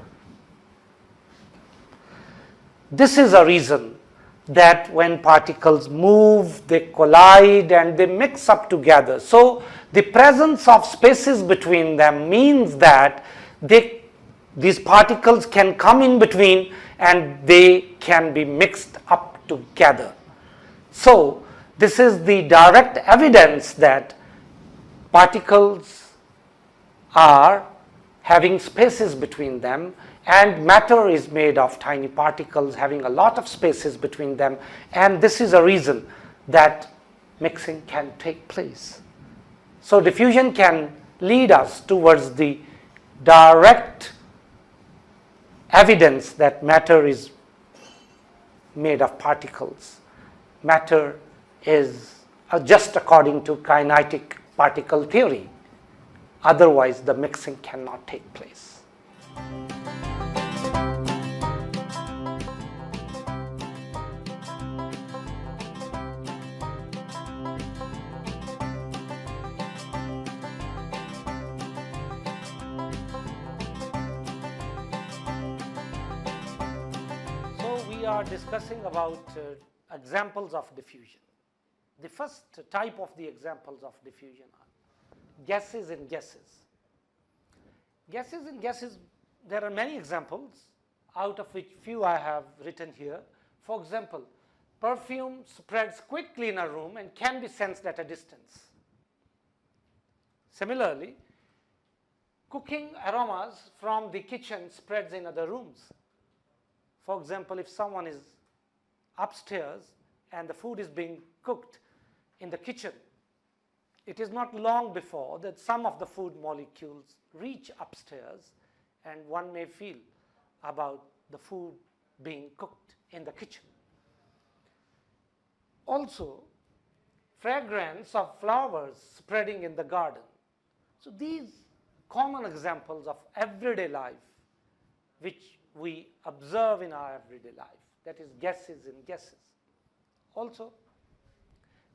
This is a reason that when particles move, they collide and they mix up together. So the presence of spaces between them means that these particles can come in between and they can be mixed up together. So this is the direct evidence that particles are having spaces between them, and matter is made of tiny particles having a lot of spaces between them, and this is a reason that mixing can take place. So diffusion can lead us towards the direct evidence that matter is made of particles. Matter is just according to kinetic particle theory. Otherwise, the mixing cannot take place. We are discussing about examples of diffusion. The first type of the examples of diffusion are gases in gases. Gases in gases, there are many examples, out of which few I have written here. For example, perfume spreads quickly in a room and can be sensed at a distance. Similarly, cooking aromas from the kitchen spreads in other rooms. For example, if someone is upstairs and the food is being cooked in the kitchen, it is not long before that some of the food molecules reach upstairs and one may feel about the food being cooked in the kitchen. Also, fragrance of flowers spreading in the garden. So these common examples of everyday life which we observe in our everyday life, that is gases in gases. Also,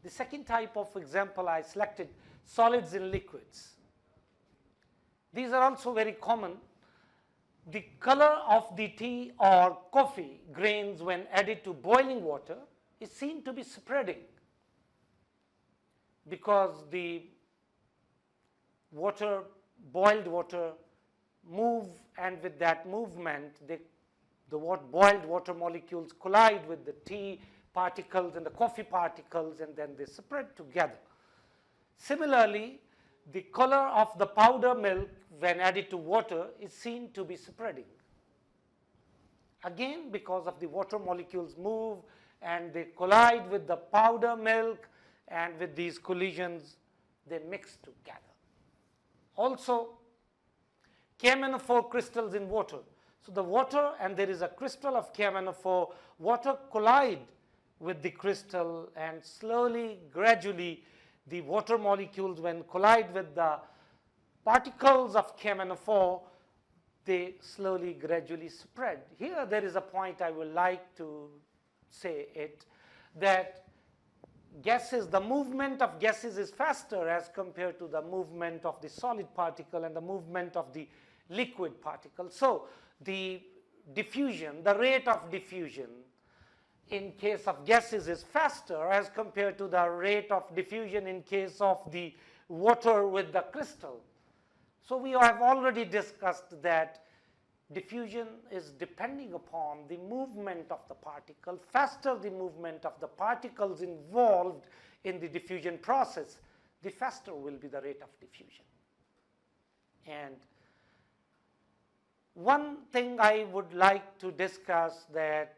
the second type of example I selected, solids in liquids. These are also very common. The color of the tea or coffee grains when added to boiling water is seen to be spreading because the water, boiled water, move, and with that movement the boiled water molecules collide with the tea particles and the coffee particles, and then they spread together. Similarly, the color of the powder milk when added to water is seen to be spreading. Again, because of the water molecules move and they collide with the powder milk, and with these collisions they mix together. Also, KMnO4 crystals in water. So the water, and there is a crystal of KMnO4, water collide with the crystal, and slowly, gradually, the water molecules when collide with the particles of KMnO4, they slowly, gradually spread. Here there is a point I would like to say it, that gases, the movement of gases is faster as compared to the movement of the solid particle and the movement of the liquid particle. So the diffusion, the rate of diffusion in case of gases is faster as compared to the rate of diffusion in case of the water with the crystal. So we have already discussed that diffusion is depending upon the movement of the particle. Faster the movement of the particles involved in the diffusion process, the faster will be the rate of diffusion. And one thing I would like to discuss, that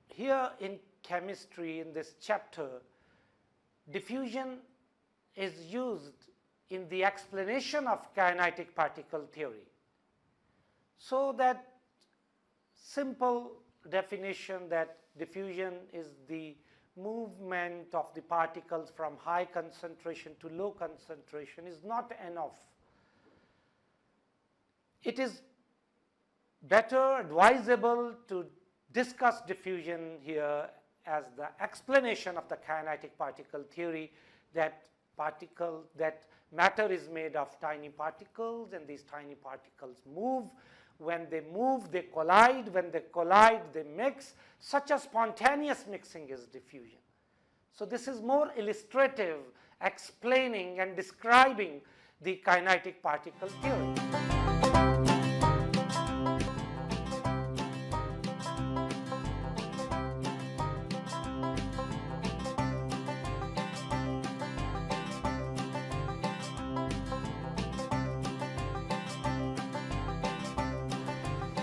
here in chemistry in this chapter, diffusion is used in the explanation of kinetic particle theory. So that simple definition that diffusion is the movement of the particles from high concentration to low concentration is not enough. It is better advisable to discuss diffusion here as the explanation of the kinetic particle theory, that matter is made of tiny particles, and these tiny particles move. When they move, they collide. When they collide, they mix. Such a spontaneous mixing is diffusion. So this is more illustrative, explaining and describing the kinetic particle theory.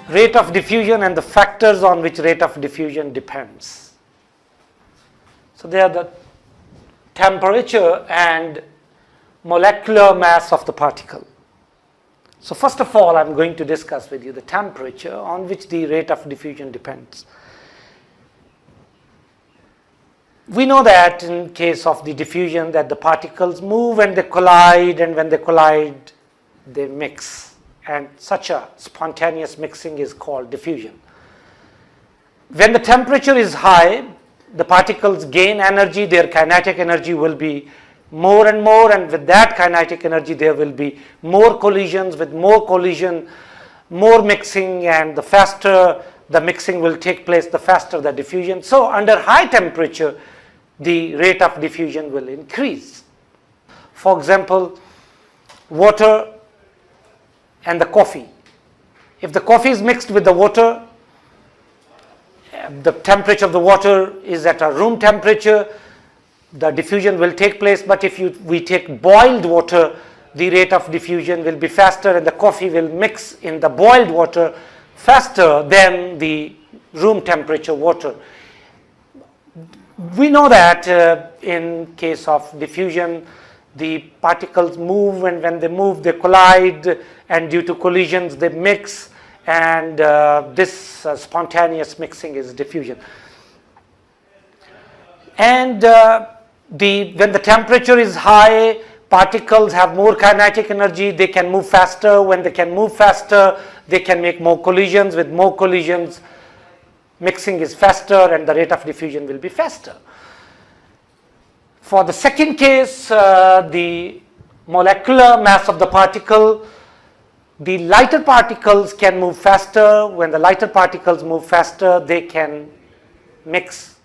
Rate of diffusion and the factors on which rate of diffusion depends. So they are the temperature and molecular mass of the particle. So first of all, I'm going to discuss with you the temperature on which the rate of diffusion depends. We know that in case of the diffusion that the particles move and they collide, and when they collide, they mix. And such a spontaneous mixing is called diffusion. When the temperature is high, the particles gain energy, their kinetic energy will be more and more, and with that kinetic energy there will be more collisions. With more collision, more mixing, and the faster the mixing will take place, the faster the diffusion. So under high temperature, the rate of diffusion will increase. For example, water and the coffee. If the coffee is mixed with the water, the temperature of the water is at a room temperature, the diffusion will take place. But if we take boiled water, the rate of diffusion will be faster, and the coffee will mix in the boiled water faster than the room temperature water. We know that in case of diffusion, the particles move, and when they move, they collide, and due to collisions, they mix, and this spontaneous mixing is diffusion. And when the temperature is high, particles have more kinetic energy, they can move faster. When they can move faster, they can make more collisions. With more collisions, mixing is faster, and the rate of diffusion will be faster. For the second case, the molecular mass of the particle, the lighter particles can move faster. When the lighter particles move faster, they can mix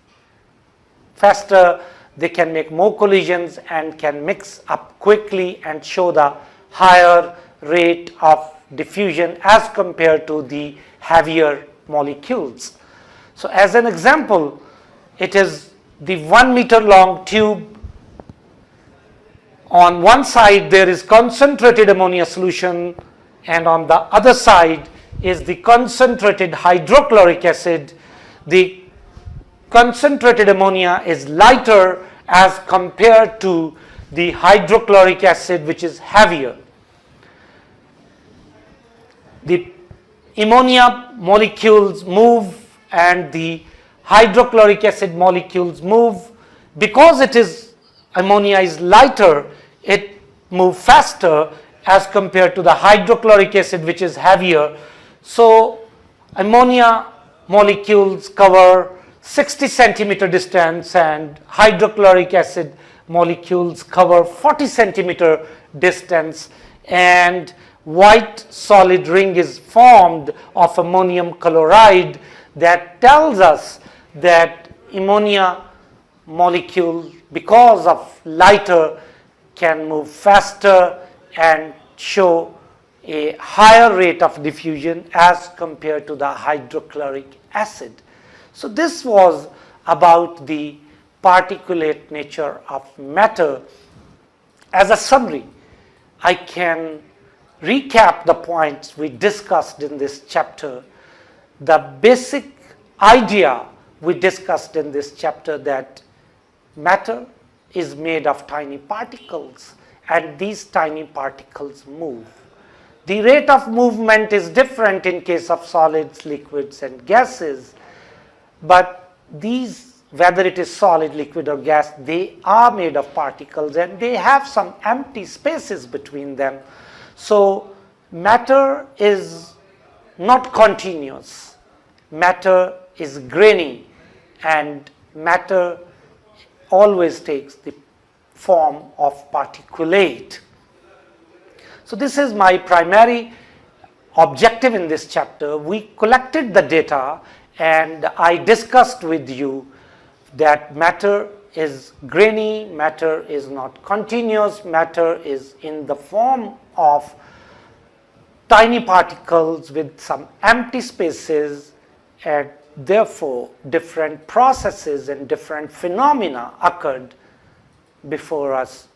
faster, they can make more collisions, and can mix up quickly and show the higher rate of diffusion as compared to the heavier molecules. So as an example, it is the 1 meter long tube. On one side there is concentrated ammonia solution, and on the other side is the concentrated hydrochloric acid. The concentrated ammonia is lighter as compared to the hydrochloric acid, which is heavier. The ammonia molecules move and the hydrochloric acid molecules move. Because ammonia is lighter, it moves faster as compared to the hydrochloric acid, which is heavier. So ammonia molecules cover 60 centimeter distance, and hydrochloric acid molecules cover 40 centimeter distance, and white solid ring is formed of ammonium chloride. That tells us that ammonia molecule, because of lighter, can move faster and show a higher rate of diffusion as compared to the hydrochloric acid. So this was about the particulate nature of matter. As a summary, I can recap the points we discussed in this chapter. The basic idea we discussed in this chapter, that matter is made of tiny particles, and these tiny particles move. The rate of movement is different in case of solids, liquids, and gases, but these, whether it is solid, liquid, or gas, they are made of particles and they have some empty spaces between them. So matter is not continuous. Matter is grainy, and matter always takes the form of particulate. So this is my primary objective in this chapter. We collected the data and I discussed with you that matter is grainy, matter is not continuous, matter is in the form of tiny particles with some empty spaces, and therefore different processes and different phenomena occurred before us,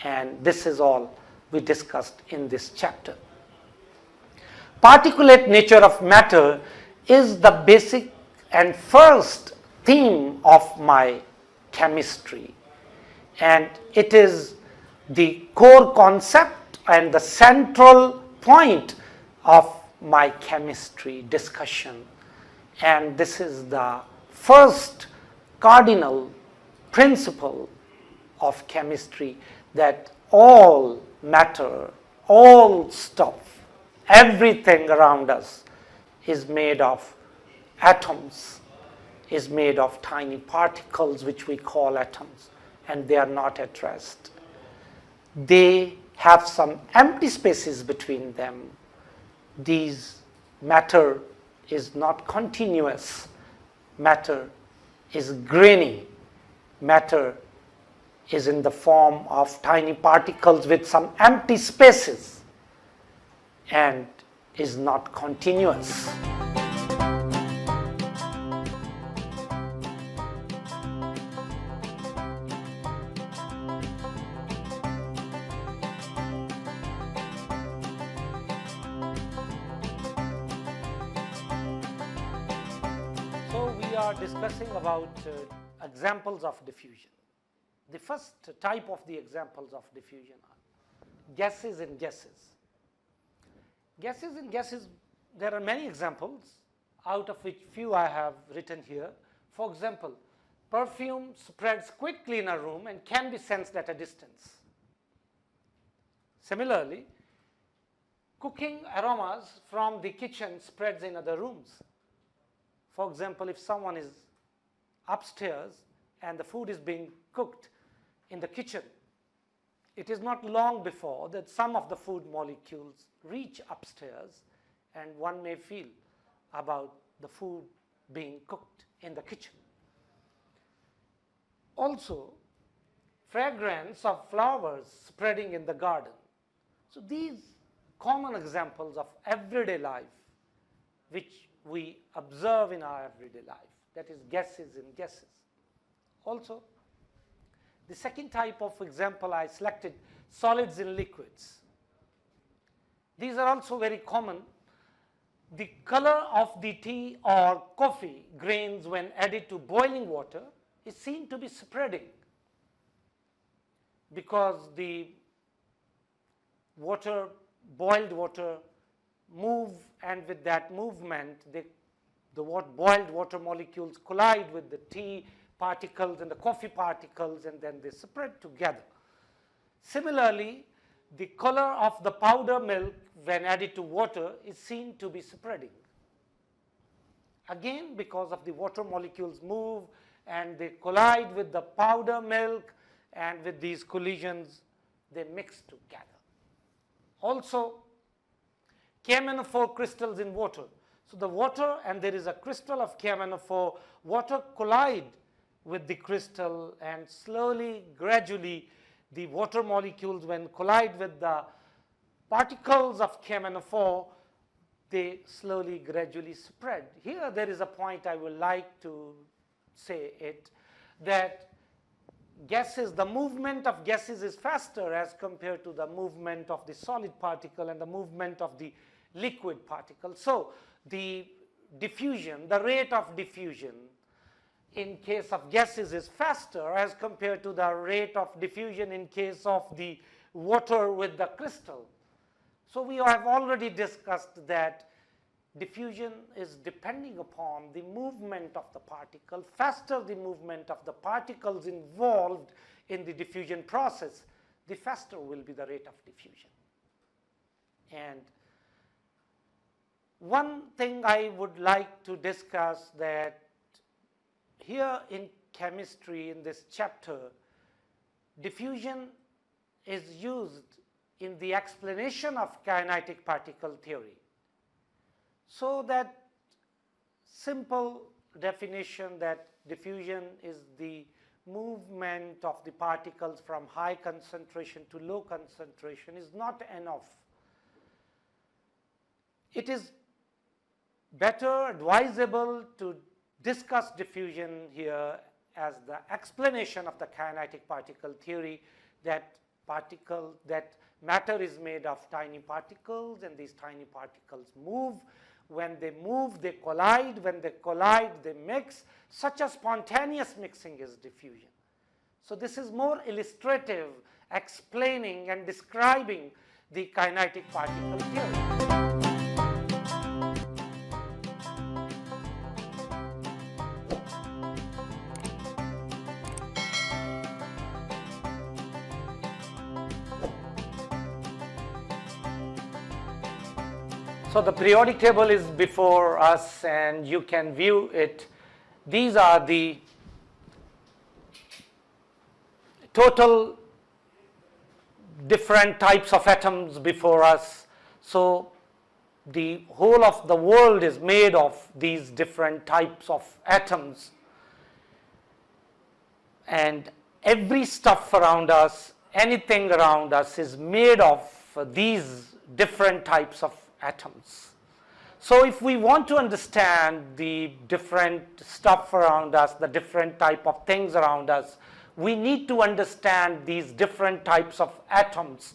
and this is all we discussed in this chapter. Particulate nature of matter is the basic and first theme of my chemistry, and it is the core concept and the central point of my chemistry discussion, and this is the first cardinal principle of chemistry, that all matter, all stuff, everything around us is made of atoms, is made of tiny particles which we call atoms, and they are not at rest. They have some empty spaces between them. These matter is not continuous. Matter is grainy. Matter is in the form of tiny particles with some empty spaces and is not continuous. So we are discussing about examples of diffusion. The first type of the examples of diffusion are gases and gases. Gases and gases, there are many examples, out of which few I have written here. For example, perfume spreads quickly in a room and can be sensed at a distance. Similarly, cooking aromas from the kitchen spreads in other rooms. For example, if someone is upstairs and the food is being cooked in the kitchen, it is not long before that some of the food molecules reach upstairs and one may feel about the food being cooked in the kitchen. Also, fragrance of flowers spreading in the garden. So these common examples of everyday life which we observe in our everyday life, that is gases and gases. Also, the second type of example I selected, solids and liquids. These are also very common. The color of the tea or coffee grains when added to boiling water is seen to be spreading, because the water, boiled water, move, and with that movement the boiled water molecules collide with the tea particles and the coffee particles, and then they spread together. Similarly, the color of the powder milk when added to water is seen to be spreading. Again, because of the water molecules move and they collide with the powder milk, and with these collisions they mix together. Also, KMnO4 crystals in water. So the water, and there is a crystal of KMnO4, water collide with the crystal, and slowly, gradually, the water molecules, when collide with the particles of KMnO4, they slowly, gradually spread. Here there is a point I would like to say it, that gases, the movement of gases is faster as compared to the movement of the solid particle and the movement of the liquid particle. So the diffusion, the rate of diffusion in case of gases is faster as compared to the rate of diffusion in case of the water with the crystal. So we have already discussed that diffusion is depending upon the movement of the particle. Faster the movement of the particles involved in the diffusion process, the faster will be the rate of diffusion. And one thing I would like to discuss, that here in chemistry, in this chapter, diffusion is used in the explanation of kinetic particle theory. So that simple definition that diffusion is the movement of the particles from high concentration to low concentration is not enough. It is better advisable to discuss diffusion here as the explanation of the kinetic particle theory, that matter is made of tiny particles, and these tiny particles move. When they move, they collide. When they collide, they mix. Such a spontaneous mixing is diffusion. So this is more illustrative, explaining and describing the kinetic particle theory. So the periodic table is before us, and you can view it. These are the total different types of atoms before us. So the whole of the world is made of these different types of atoms, and every stuff around us, anything around us, is made of these different types of atoms. So if we want to understand the different stuff around us, the different type of things around us, we need to understand these different types of atoms.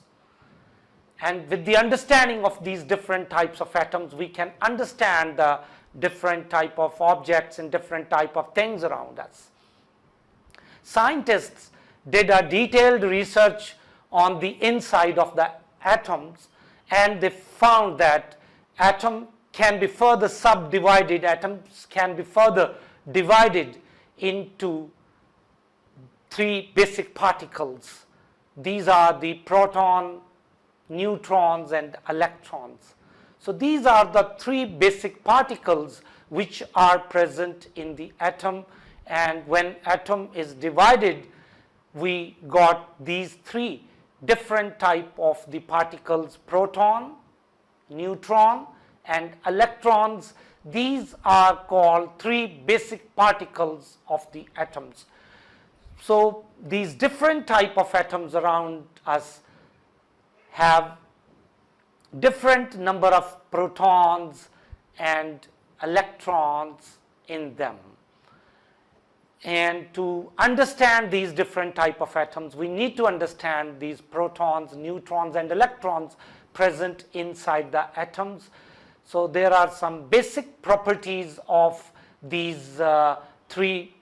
And with the understanding of these different types of atoms, we can understand the different type of objects and different type of things around us. Scientists did a detailed research on the inside of the atoms, and they found that atom can be further subdivided, atoms can be further divided into three basic particles. These are the proton, neutrons, and electrons. So these are the three basic particles which are present in the atom, and when atom is divided, we got these three different type of the particles: proton, neutron, and electrons. These are called three basic particles of the atoms. So these different type of atoms around us have different number of protons and electrons in them. And to understand these different type of atoms, we need to understand these protons, neutrons, and electrons present inside the atoms. So there are some basic properties of these three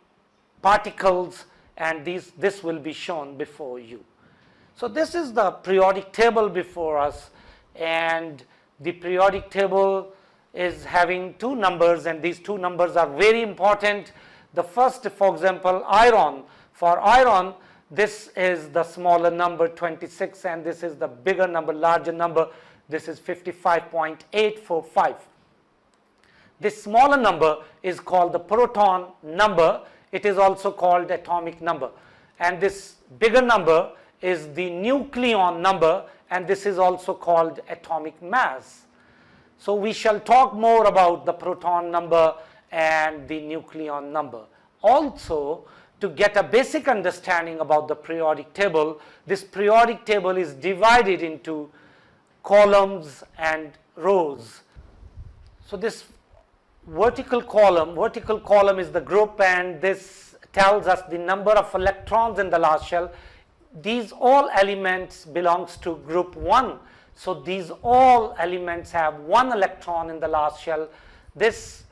particles, and this will be shown before you. So this is the periodic table before us, and the periodic table is having two numbers, and these two numbers are very important. The first, for example, iron. For iron, this is the smaller number 26, and this is the bigger number, larger number. This is 55.845. This smaller number is called the proton number. It is also called atomic number. And this bigger number is the nucleon number, and this is also called atomic mass. So we shall talk more about the proton number and the nucleon number. Also, to get a basic understanding about the periodic table, this periodic table is divided into columns and rows. So this vertical column is the group, and this tells us the number of electrons in the last shell. These all elements belongs to group 1. So these all elements have 1 electron in the last shell. This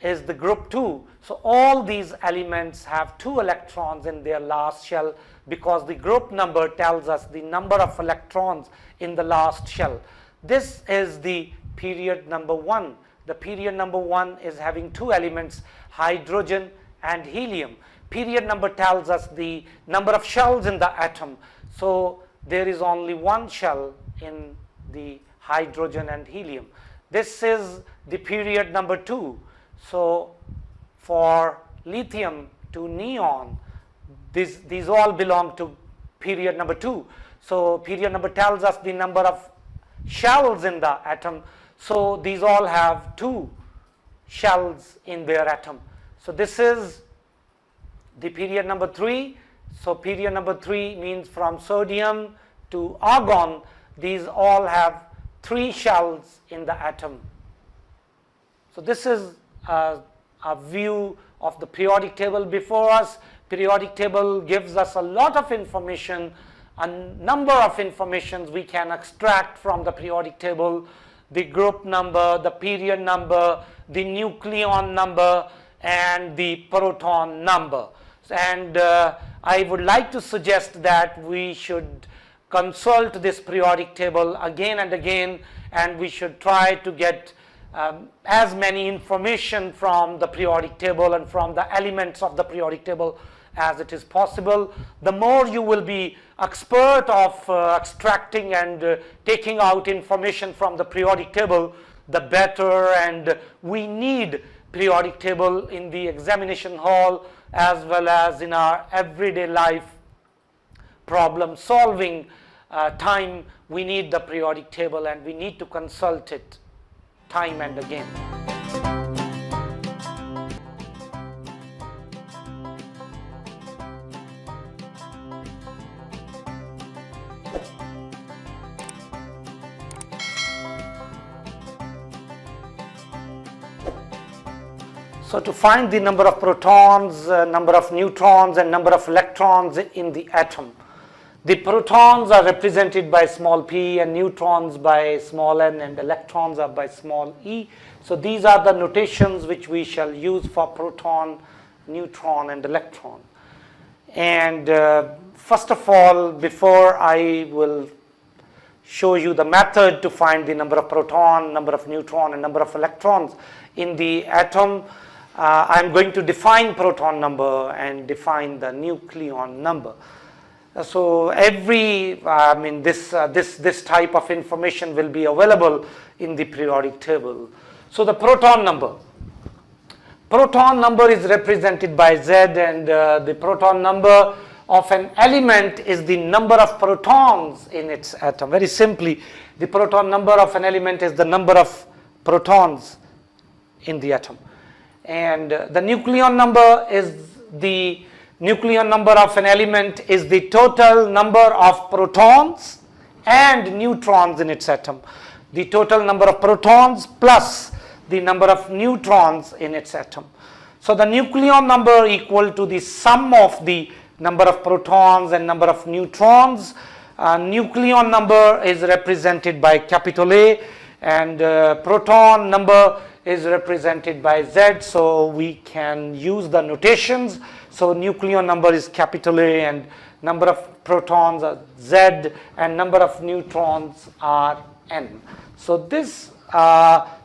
is the group 2. So all these elements have 2 electrons in their last shell, because the group number tells us the number of electrons in the last shell. This is the period number 1. The period number 1 is having 2 elements, hydrogen and helium. Period number tells us the number of shells in the atom. So there is only 1 shell in the hydrogen and helium. This is the period number 2. So for lithium to neon, these all belong to period number 2. So period number tells us the number of shells in the atom. So these all have 2 shells in their atom. So this is the period number 3. So period number 3 means from sodium to argon, these all have 3 shells in the atom. So this is a view of the periodic table before us. Periodic table gives us a lot of information, a number of informations we can extract from the periodic table: the group number, the period number, the nucleon number, and the proton number. And I would like to suggest that we should consult this periodic table again and again, and we should try to get as many information from the periodic table and from the elements of the periodic table as it is possible. The more you will be expert of extracting and taking out information from the periodic table, the better. And we need periodic table in the examination hall as well as in our everyday life problem solving time. We need the periodic table, and we need to consult it time and again. So to find the number of protons, number of neutrons, and number of electrons in the atom, the protons are represented by small p, and neutrons by small n, and electrons are by small e. So these are the notations which we shall use for proton, neutron, and electron. And first of all, before I will show you the method to find the number of proton, number of neutron, and number of electrons in the atom, I'm going to define proton number and define the nucleon number. So this type of information will be available in the periodic table. So the proton number is represented by Z, and the proton number of an element is the number of protons in its atom. Very simply, the proton number of an element is the number of protons in the atom. And the nucleon number of an element is the total number of protons and neutrons in its atom. The total number of protons plus the number of neutrons in its atom. So the nucleon number equal to the sum of the number of protons and number of neutrons. Nucleon number is represented by capital A, and proton number is represented by Z, so we can use the notations. So nucleon number is capital A, and number of protons are Z, and number of neutrons are N. So this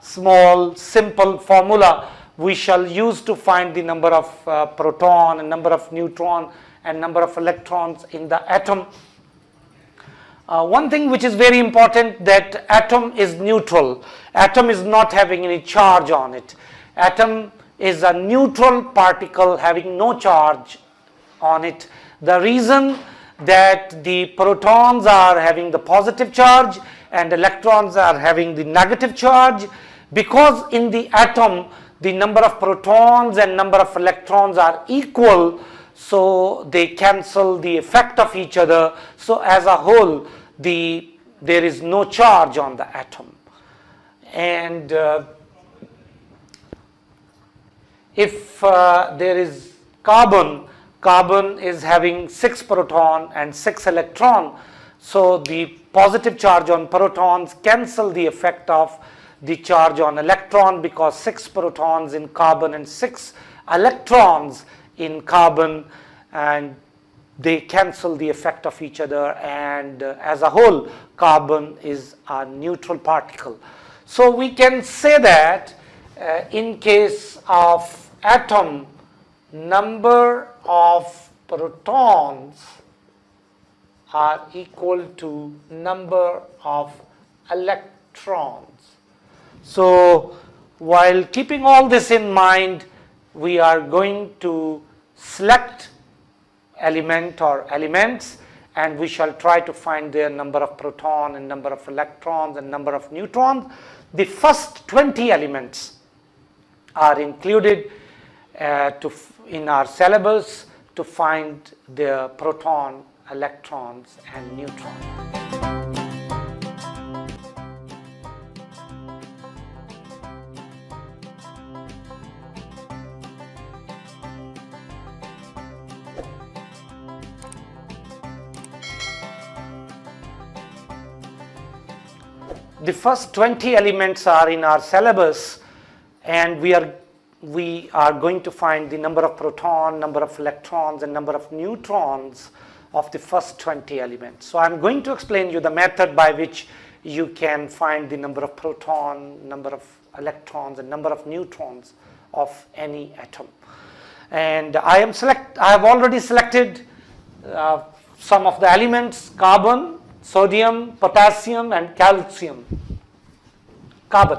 small simple formula we shall use to find the number of proton and number of neutron and number of electrons in the atom. One thing which is very important, that atom is neutral. Atom is not having any charge on it. Atom is a neutral particle having no charge on it. The reason that the protons are having the positive charge and electrons are having the negative charge. Because in the atom the number of protons and number of electrons are equal, so they cancel the effect of each other. So as a whole, there is no charge on the atom. And if there is carbon is having 6 proton and 6 electron, so the positive charge on protons cancel the effect of the charge on electron, because 6 protons in carbon and 6 electrons in carbon, and they cancel the effect of each other, and as a whole carbon is a neutral particle. So we can say that in case of atom, number of protons are equal to number of electrons. So while keeping all this in mind, we are going to select element or elements, and we shall try to find their number of proton and number of electrons and number of neutrons. The first 20 elements are included in our syllabus to find their proton, electrons and neutrons. The first 20 elements are in our syllabus, and we are going to find the number of proton, number of electrons and number of neutrons of the first 20 elements. So I'm going to explain you the method by which you can find the number of proton, number of electrons and number of neutrons of any atom. And I have already selected some of the elements: carbon, sodium, potassium and calcium. Carbon.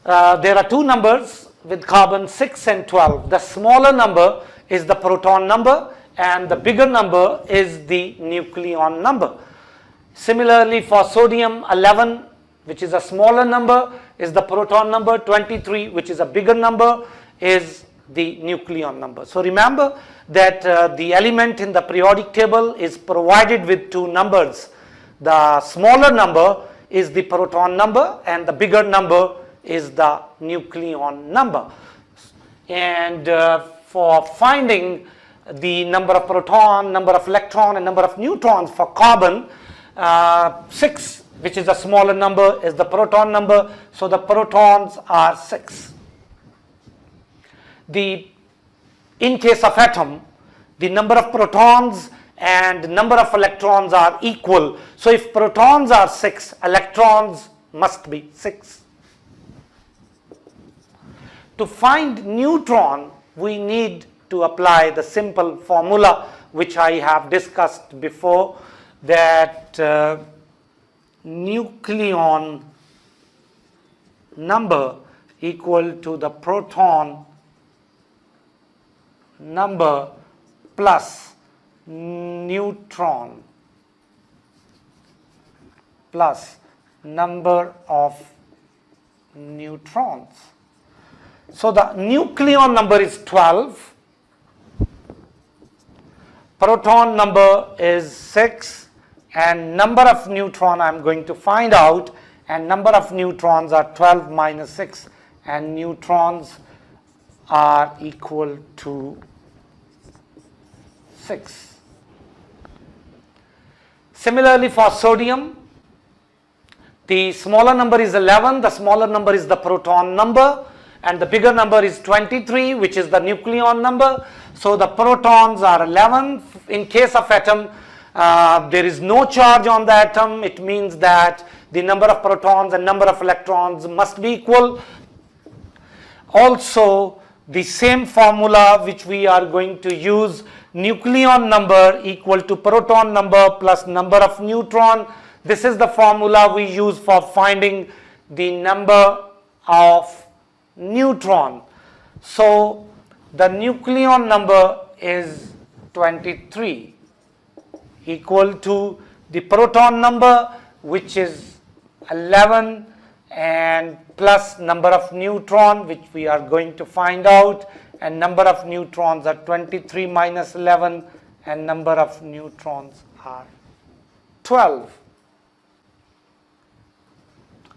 There are two numbers with carbon, 6 and 12. The smaller number is the proton number and the bigger number is the nucleon number. Similarly for sodium, 11, which is a smaller number, is the proton number. 23, which is a bigger number, is the nucleon number. So remember that the element in the periodic table is provided with two numbers. The smaller number is the proton number and the bigger number is the nucleon number. And for finding the number of proton, number of electron and number of neutrons for carbon, 6, which is a smaller number, is the proton number, so the protons are 6. In case of atom, the number of protons and number of electrons are equal. So if protons are 6, electrons must be 6. To find neutron, we need to apply the simple formula which I have discussed before, that nucleon number equal to the proton number plus neutron plus number of neutrons. So the nucleon number is 12, proton number is 6, and number of neutron I am going to find out, and number of neutrons are 12 minus 6, and neutrons are equal to 6. Similarly for sodium, the smaller number is 11, the smaller number is the proton number, and the bigger number is 23, which is the nucleon number. So the protons are 11. In case of atom, there is no charge on the atom. It means that the number of protons and number of electrons must be equal. Also, the same formula which we are going to use, nucleon number equal to proton number plus number of neutron. This is the formula we use for finding the number of neutron. So the nucleon number is 23 equal to the proton number. which is 11, and plus number of neutron, which we are going to find out, and number of neutrons are 23 minus 11, and number of neutrons are 12.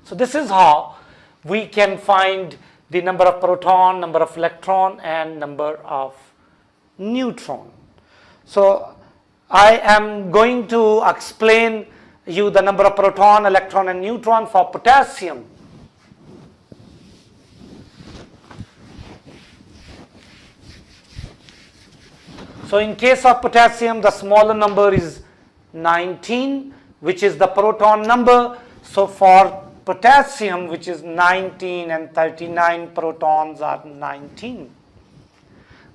So this is how we can find the number of proton, number of electron, and number of neutron. So I am going to explain you the number of proton, electron, and neutron for potassium. So in case of potassium, the smaller number is 19, which is the proton number. So for potassium, which is 19 and 39, protons are 19.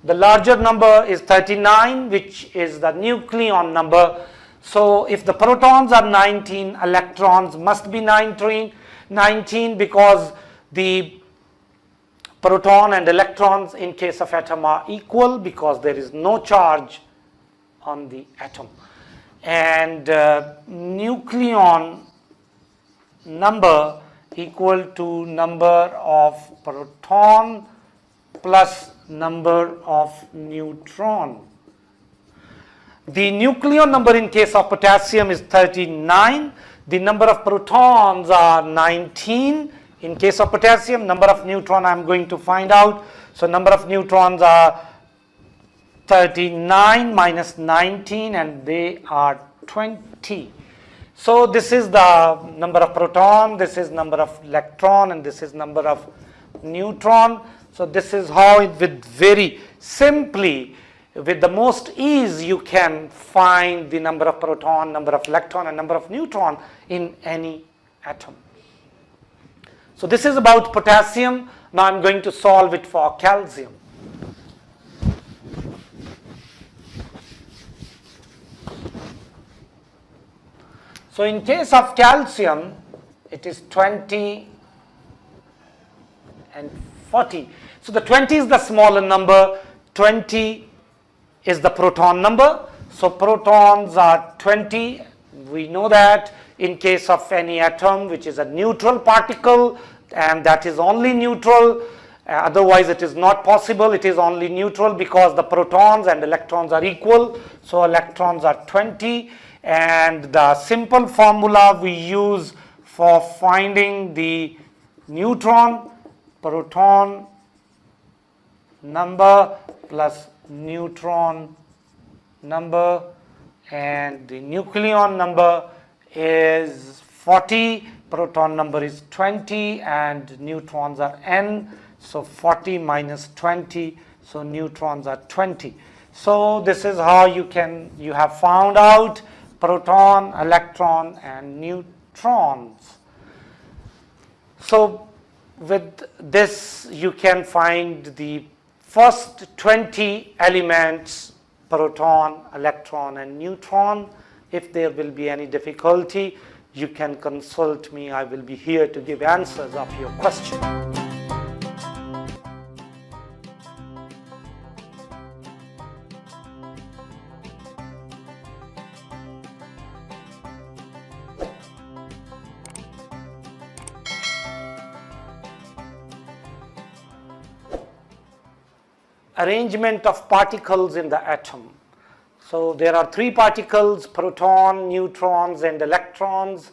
The larger number is 39, which is the nucleon number. So if the protons are 19, electrons must be 19 because the proton and electrons in case of atom are equal because there is no charge on the atom. And nucleon number equal to number of proton plus number of neutron. The nucleon number in case of potassium is 39. The number of protons are 19. In case of potassium, number of neutron I am going to find out. So number of neutrons are 39 minus 19, and they are 20. So this is the number of proton, this is number of electron, and this is number of neutron. So this is how with very simply, with the most ease, you can find the number of proton, number of electron, and number of neutron in any atom. So this is about potassium. Now I'm going to solve it for calcium. So in case of calcium, it is 20 and 40. So the 20 is the smaller number, 20 is the proton number. So protons are 20. We know that in case of any atom which is a neutral particle, and that is only neutral, otherwise it is not possible. It is only neutral because the protons and electrons are equal. So electrons are 20. And the simple formula we use for finding the neutron, proton number plus neutron number, and the nucleon number is 40, proton number is 20, and neutrons are n. So 40 minus 20, so neutrons are 20. So this is how you have found out proton, electron, and neutrons. So with this you can find the first 20 elements, proton, electron, and neutron. If there will be any difficulty, you can consult me. I will be here to give answers of your question. Arrangement of particles in the atom. So there are three particles: proton, neutrons, and electrons.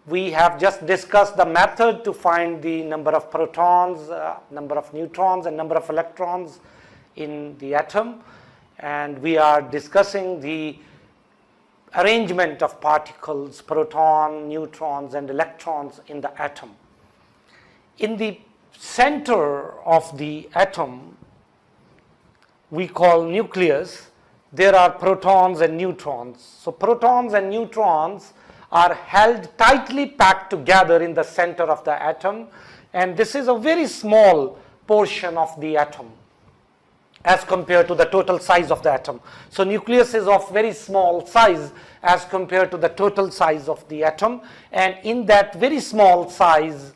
We have just discussed the method to find the number of protons, number of neutrons, and number of electrons in the atom. And we are discussing the arrangement of particles, proton, neutrons, and electrons in the atom. In the center of the atom, we call nucleus, there are protons and neutrons. So protons and neutrons are held tightly packed together in the center of the atom, and this is a very small portion of the atom as compared to the total size of the atom. So nucleus is of very small size as compared to the total size of the atom, and in that very small size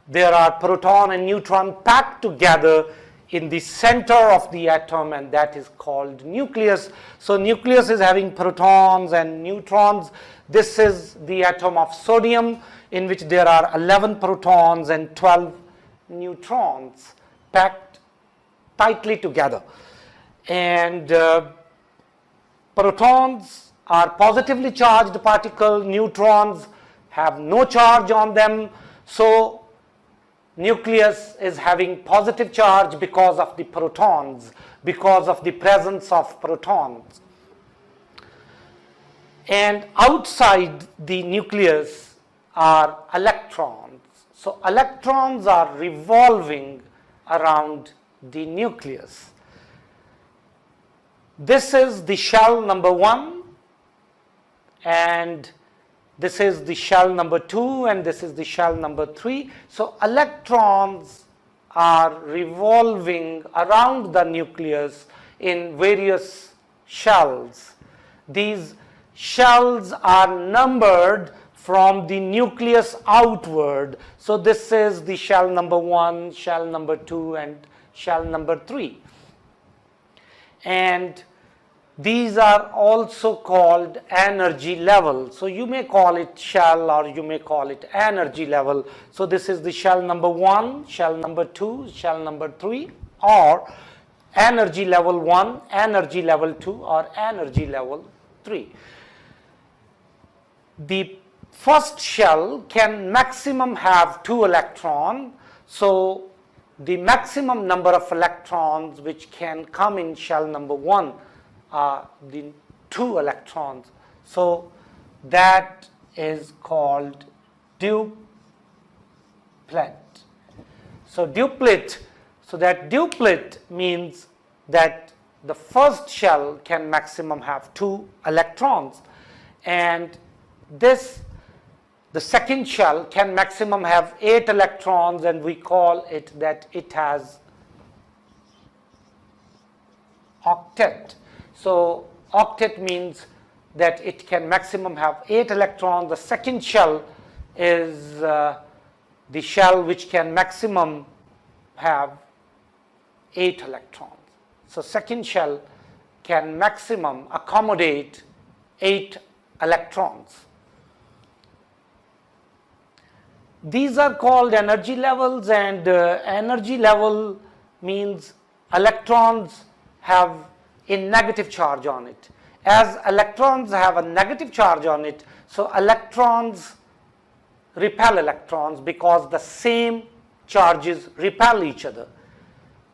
there are proton and neutron packed together in the center of the atom, and that is called nucleus. So nucleus is having protons and neutrons. This is the atom of sodium, in which there are 11 protons and 12 neutrons packed tightly together. And protons are positively charged particle, neutrons have no charge on them. So nucleus is having positive charge because of the protons, because of the presence of protons. And outside the nucleus are electrons. So electrons are revolving around the nucleus. This is the shell number 1, and this is the shell number 2, and this is the shell number 3. So electrons are revolving around the nucleus in various shells. These shells are numbered from the nucleus outward. So this is the shell number 1, shell number 2, and shell number 3. And these are also called energy level. So you may call it shell or you may call it energy level. So this is the shell number 1, shell number 2, shell number 3, or energy level 1, energy level 2, or energy level 3. The first shell can maximum have 2 electrons. So the maximum number of electrons which can come in shell number 1 are the 2 electrons. So that is called duplet. So duplet, so that duplet means that the first shell can maximum have 2 electrons, and this, the second shell, can maximum have 8 electrons, and we call it that it has octet. So octet means that it can maximum have 8 electrons. The second shell is the shell which can maximum have 8 electrons. So second shell can maximum accommodate 8 electrons. These are called energy levels, and energy level means electrons have a negative charge on it. As electrons have a negative charge on it, so electrons repel electrons because the same charges repel each other.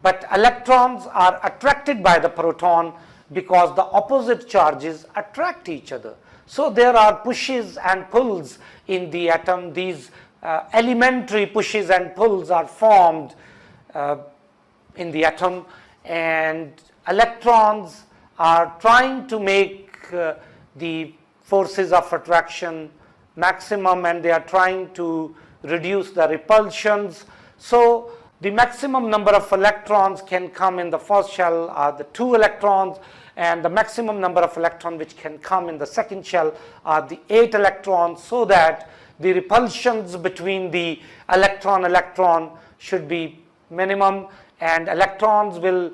But electrons are attracted by the proton because the opposite charges attract each other. So there are pushes and pulls in the atom. These elementary pushes and pulls are formed in the atom, and electrons are trying to make the forces of attraction maximum, and they are trying to reduce the repulsions. So the maximum number of electrons can come in the first shell are the 2 electrons, and the maximum number of electrons which can come in the second shell are the 8 electrons, so that the repulsions between the electron should be minimum, and electrons will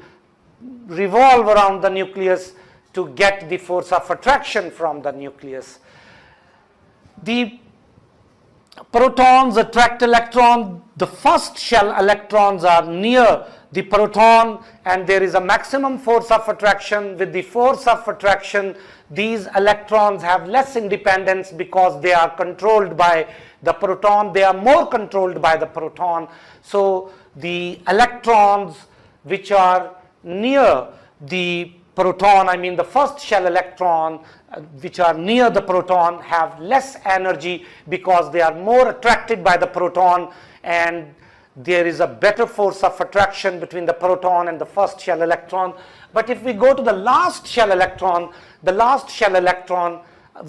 revolve around the nucleus to get the force of attraction from the nucleus. The protons attract electrons. The first shell electrons are near the proton, and there is a maximum force of attraction. With the force of attraction, these electrons have less independence because they are controlled by the proton. They are more controlled by the proton. So the electrons which are near the proton, I mean the first shell electron which are near the proton, have less energy because they are more attracted by the proton, and there is a better force of attraction between the proton and the first shell electron. But if we go to the last shell electron,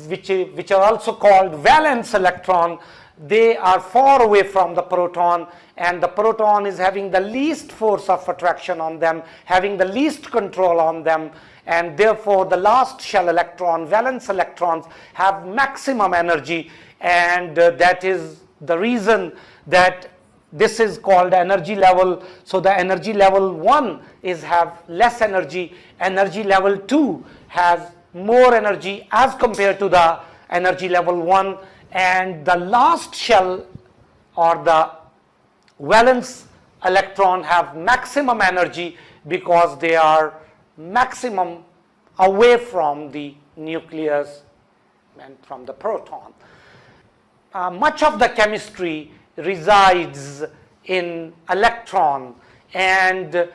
which are also called valence electron, they are far away from the proton, and the proton is having the least force of attraction on them, having the least control on them, and therefore the last shell electron, valence electrons, have maximum energy, and that is the reason that This is called energy level. So the energy level 1 have less energy. Energy level 2 has more energy as compared to the energy level 1. And the last shell or the valence electron have maximum energy because they are maximum away from the nucleus and from the proton. Much of the chemistry resides in electron, and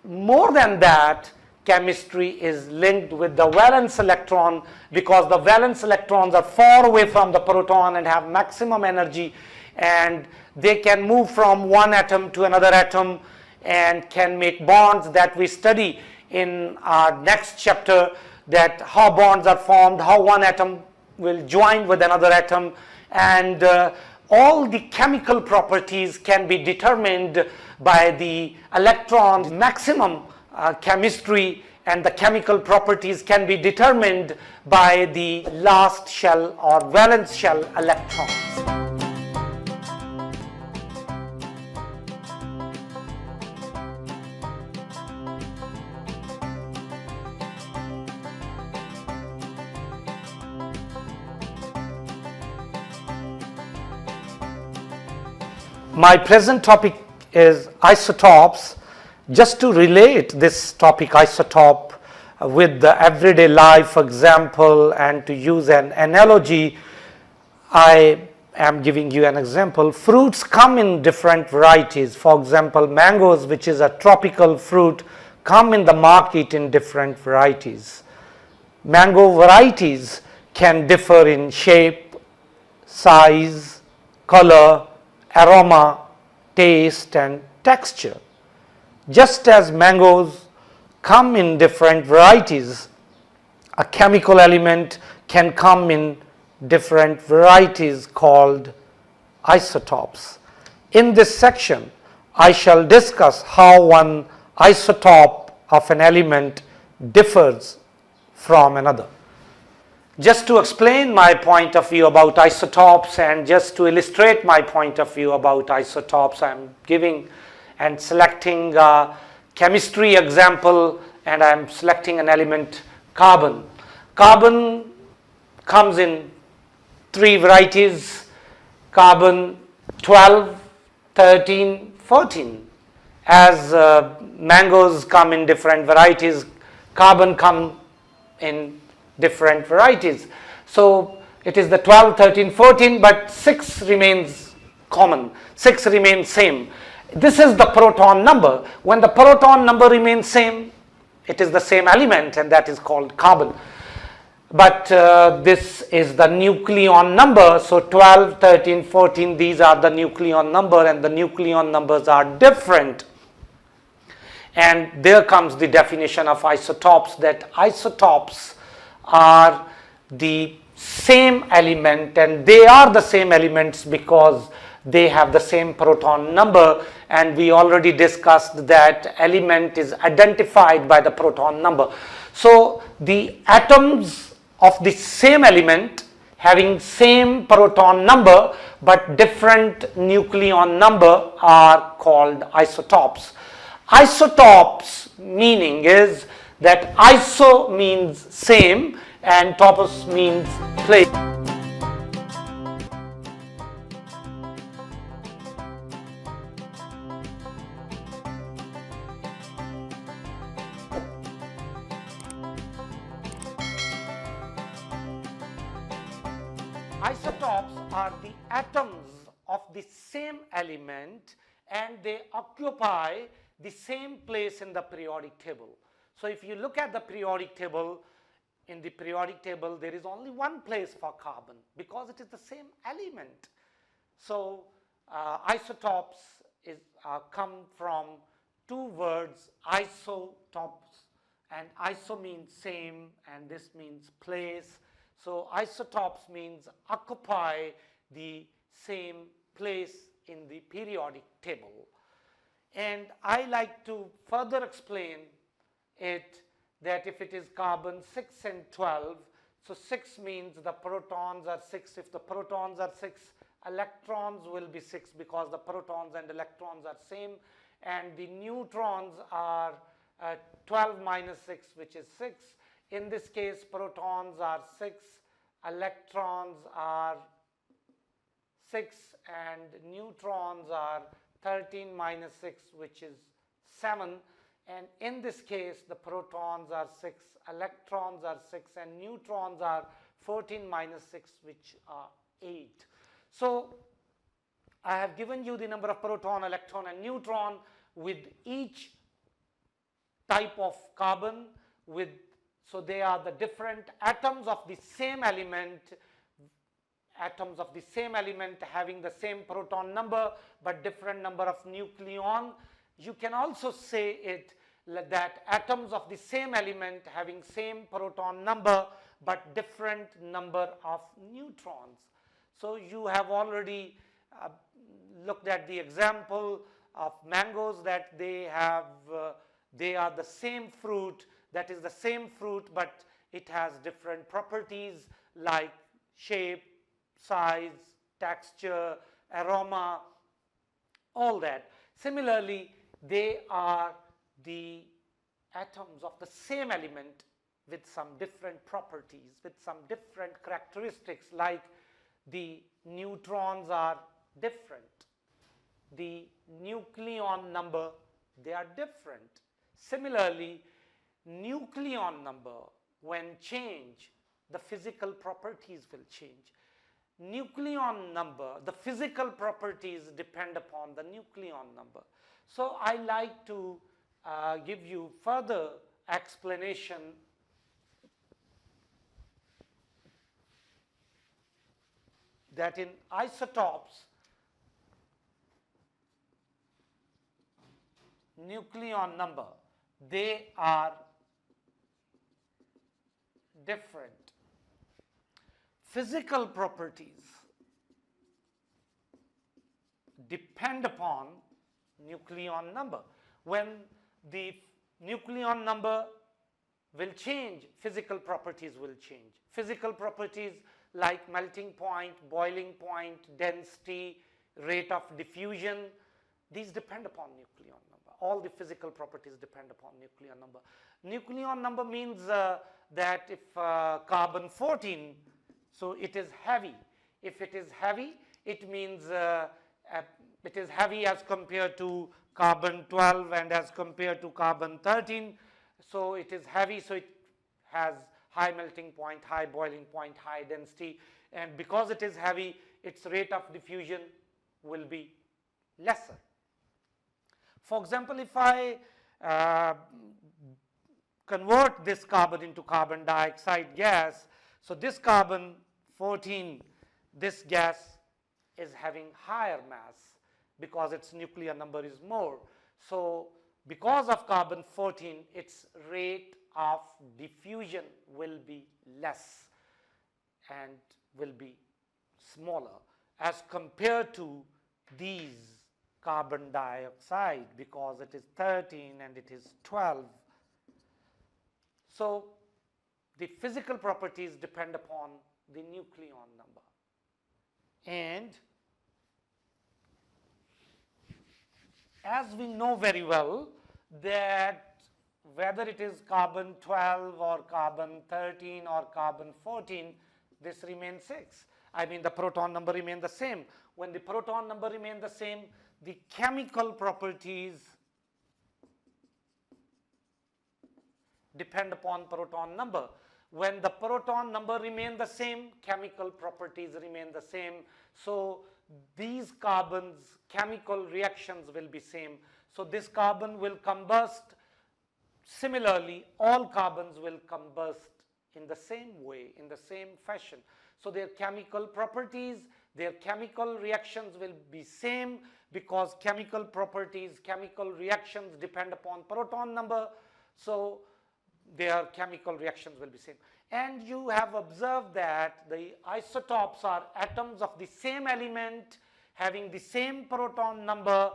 more than that, chemistry is linked with the valence electron because the valence electrons are far away from the proton and have maximum energy, and they can move from one atom to another atom and can make bonds that we study in our next chapter, that how bonds are formed, how one atom will join with another atom, and all the chemical properties can be determined by the electron's maximum chemistry, and the chemical properties can be determined by the last shell or valence shell electrons. My present topic is isotopes. Just to relate this topic isotope with the everyday life example and to use an analogy, I am giving you an example. Fruits come in different varieties. For example, mangoes, which is a tropical fruit, come in the market in different varieties. Mango varieties can differ in shape, size, color, aroma, taste, and texture. Just as mangoes come in different varieties, a chemical element can come in different varieties called isotopes. In this section, I shall discuss how one isotope of an element differs from another. Just to explain my point of view about isotopes and just to illustrate my point of view about isotopes, I am giving and selecting a chemistry example, and I am selecting an element carbon. Carbon comes in 3 varieties: carbon 12, 13, 14. As mangoes come in different varieties, carbon come in different varieties. So it is the 12, 13, 14, but 6 remains common, 6 remains same. This is the proton number. When the proton number remains same, it is the same element, and that is called carbon. But this is the nucleon number. So 12, 13, 14, these are the nucleon number, and the nucleon numbers are different. And there comes the definition of isotopes, that isotopes are the same element, and they are the same elements because they have the same proton number, and we already discussed that element is identified by the proton number. So the atoms of the same element having same proton number but different nucleon number are called isotopes. Isotopes meaning is that iso means same and topos means place. Isotopes are the atoms of the same element, and they occupy the same place in the periodic table. So if you look at the periodic table, in the periodic table there is only one place for carbon because it is the same element. So isotopes come from 2 words, isotopes, and iso means same and this means place. So isotopes means occupy the same place in the periodic table. And I like to further explain it that if it is carbon 6 and 12, so 6 means the protons are 6. If the protons are 6, electrons will be 6 because the protons and electrons are same, and the neutrons are 12 minus 6, which is 6. In this case, protons are 6, electrons are 6, and neutrons are 13 minus 6, which is 7. And in this case, the protons are 6, electrons are 6, and neutrons are 14 minus 6, which are 8. So I have given you the number of proton, electron, and neutron with each type of carbon. So they are the different atoms of the same element, having the same proton number but different number of nucleon. You can also say it that atoms of the same element having same proton number but different number of neutrons. So you have already looked at the example of mangoes, that they are the same fruit, that is the same fruit, but it has different properties like shape, size, texture, aroma, all that. Similarly, they are the atoms of the same element with some different properties, with some different characteristics, like the neutrons are different, the nucleon number, they are different. Similarly, nucleon number, when change, the physical properties will change. Nucleon number, the physical properties depend upon the nucleon number. So I like to give you further explanation that in isotopes, nucleon number, they are different. Physical properties depend upon nucleon number. When the nucleon number will change, physical properties will change. Physical properties like melting point, boiling point, density, rate of diffusion, these depend upon nucleon number. All the physical properties depend upon nucleon number. Nucleon number means that if carbon 14, so it is heavy. If it is heavy, it means it is heavy as compared to carbon 12 and as compared to carbon 13. So it is heavy, so it has high melting point, high boiling point, high density, and because it is heavy, its rate of diffusion will be lesser. For example, if I convert this carbon into carbon dioxide gas, so this carbon 14, this gas is having higher mass because its nuclear number is more. So because of carbon 14, its rate of diffusion will be less and will be smaller as compared to these carbon dioxide, because it is 13 and it is 12. So the physical properties depend upon the nucleon number. And as we know very well that whether it is carbon 12 or carbon 13 or carbon 14, this remains 6. I mean, the proton number remain the same. When the proton number remain the same, the chemical properties depend upon proton number. When the proton number remain the same, chemical properties remain the same. So these carbons, chemical reactions will be same. So this carbon will combust. Similarly, all carbons will combust in the same way, in the same fashion. So their chemical properties, their chemical reactions will be same, because chemical properties, chemical reactions depend upon proton number. So their chemical reactions will be same. And you have observed that the isotopes are atoms of the same element having the same proton number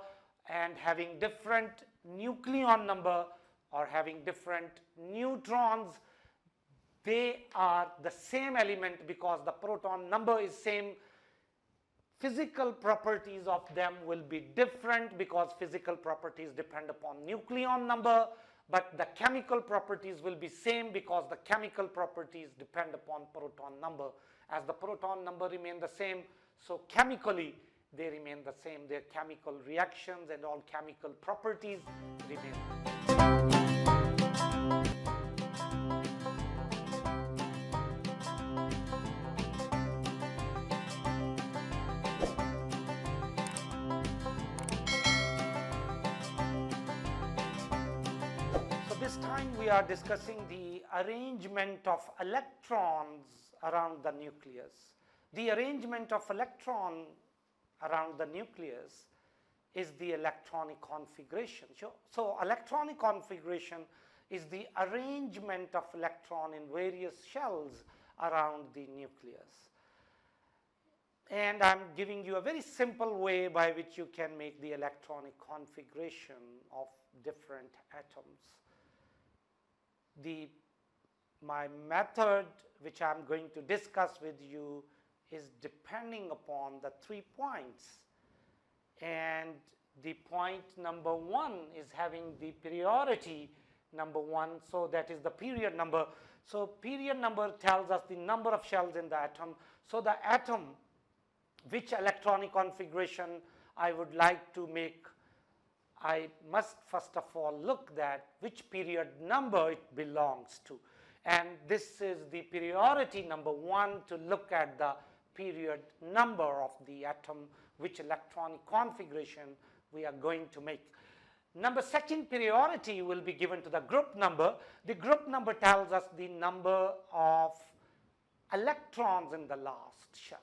and having different nucleon number or having different neutrons. They are the same element because the proton number is same. physical properties of them will be different because physical properties depend upon nucleon number, but the chemical properties will be same because the chemical properties depend upon proton number. As the proton number remain the same, so chemically they remain the same. Their chemical reactions and all chemical properties remain. This time we are discussing the arrangement of electrons around the nucleus. The arrangement of electron around the nucleus is the electronic configuration. So electronic configuration is the arrangement of electron in various shells around the nucleus. And I'm giving you a very simple way by which you can make the electronic configuration of different atoms. My method which I'm going to discuss with you is depending upon the 3 points, and the point number 1 is having the priority number 1, so that is the period number. So period number tells us the number of shells in the atom. So the atom, which electronic configuration I would like to make, I must first of all look at which period number it belongs to, and this is the priority number 1 to look at the period number of the atom, which electronic configuration we are going to make. Second priority will be given to the group number. The group number tells us the number of electrons in the last shell,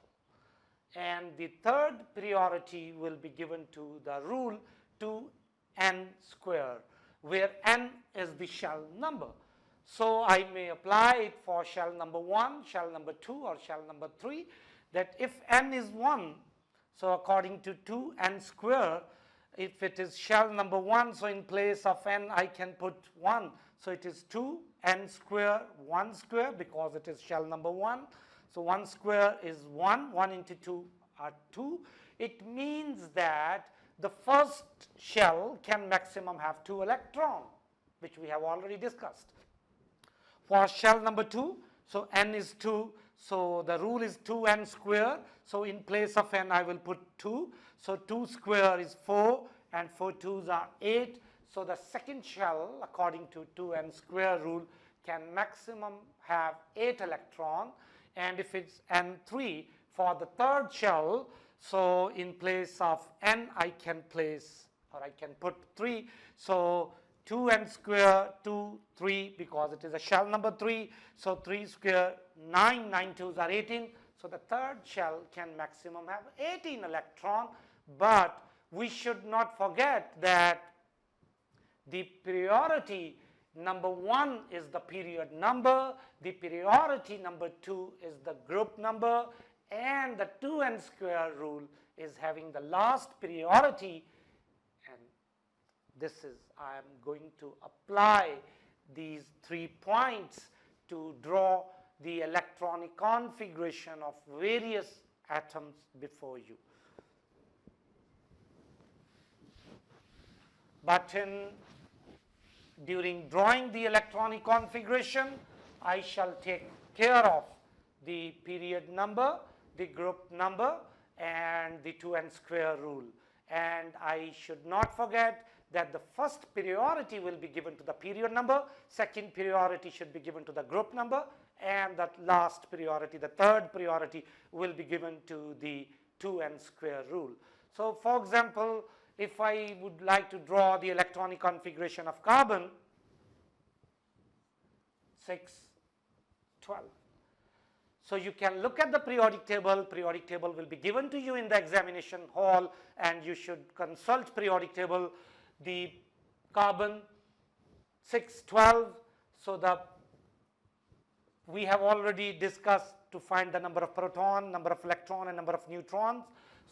and the third priority will be given to the rule 2n square, where n is the shell number. So I may apply it for shell number 1, shell number 2, or shell number 3, that if n is 1, so according to 2n square, if it is shell number 1, so in place of n I can put 1. So it is 2n square, 1 square, because it is shell number 1. So 1 square is 1, 1 into 2 are 2. It means that the first shell can maximum have 2 electrons, which we have already discussed. For shell number 2, so n is 2, so the rule is 2n square. So in place of n I will put 2. So 2 square is 4, and 4 2s are 8. So the second shell, according to 2n square rule, can maximum have 8 electrons. And if it's n3 for the third shell, so in place of n I can place, or I can put 3. So 2n square, 2, 3, because it is a shell number 3. So 3 square, 9, 9 2s are 18. So the third shell can maximum have 18 electrons. But we should not forget that the priority number 1 is the period number, the priority number 2 is the group number, and the 2n square rule is having the last priority. And this is, I am going to apply these 3 points to draw the electronic configuration of various atoms before you. But during drawing the electronic configuration, I shall take care of the period number, the group number, and the 2n square rule. And I should not forget that the first priority will be given to the period number, second priority should be given to the group number, and that last priority, the third priority, will be given to the 2n square rule. So for example, if I would like to draw the electronic configuration of carbon, 6, 12. So you can look at the periodic table will be given to you in the examination hall, and you should consult periodic table. The carbon 6, 12, so we have already discussed to find the number of proton, number of electron, and number of neutrons.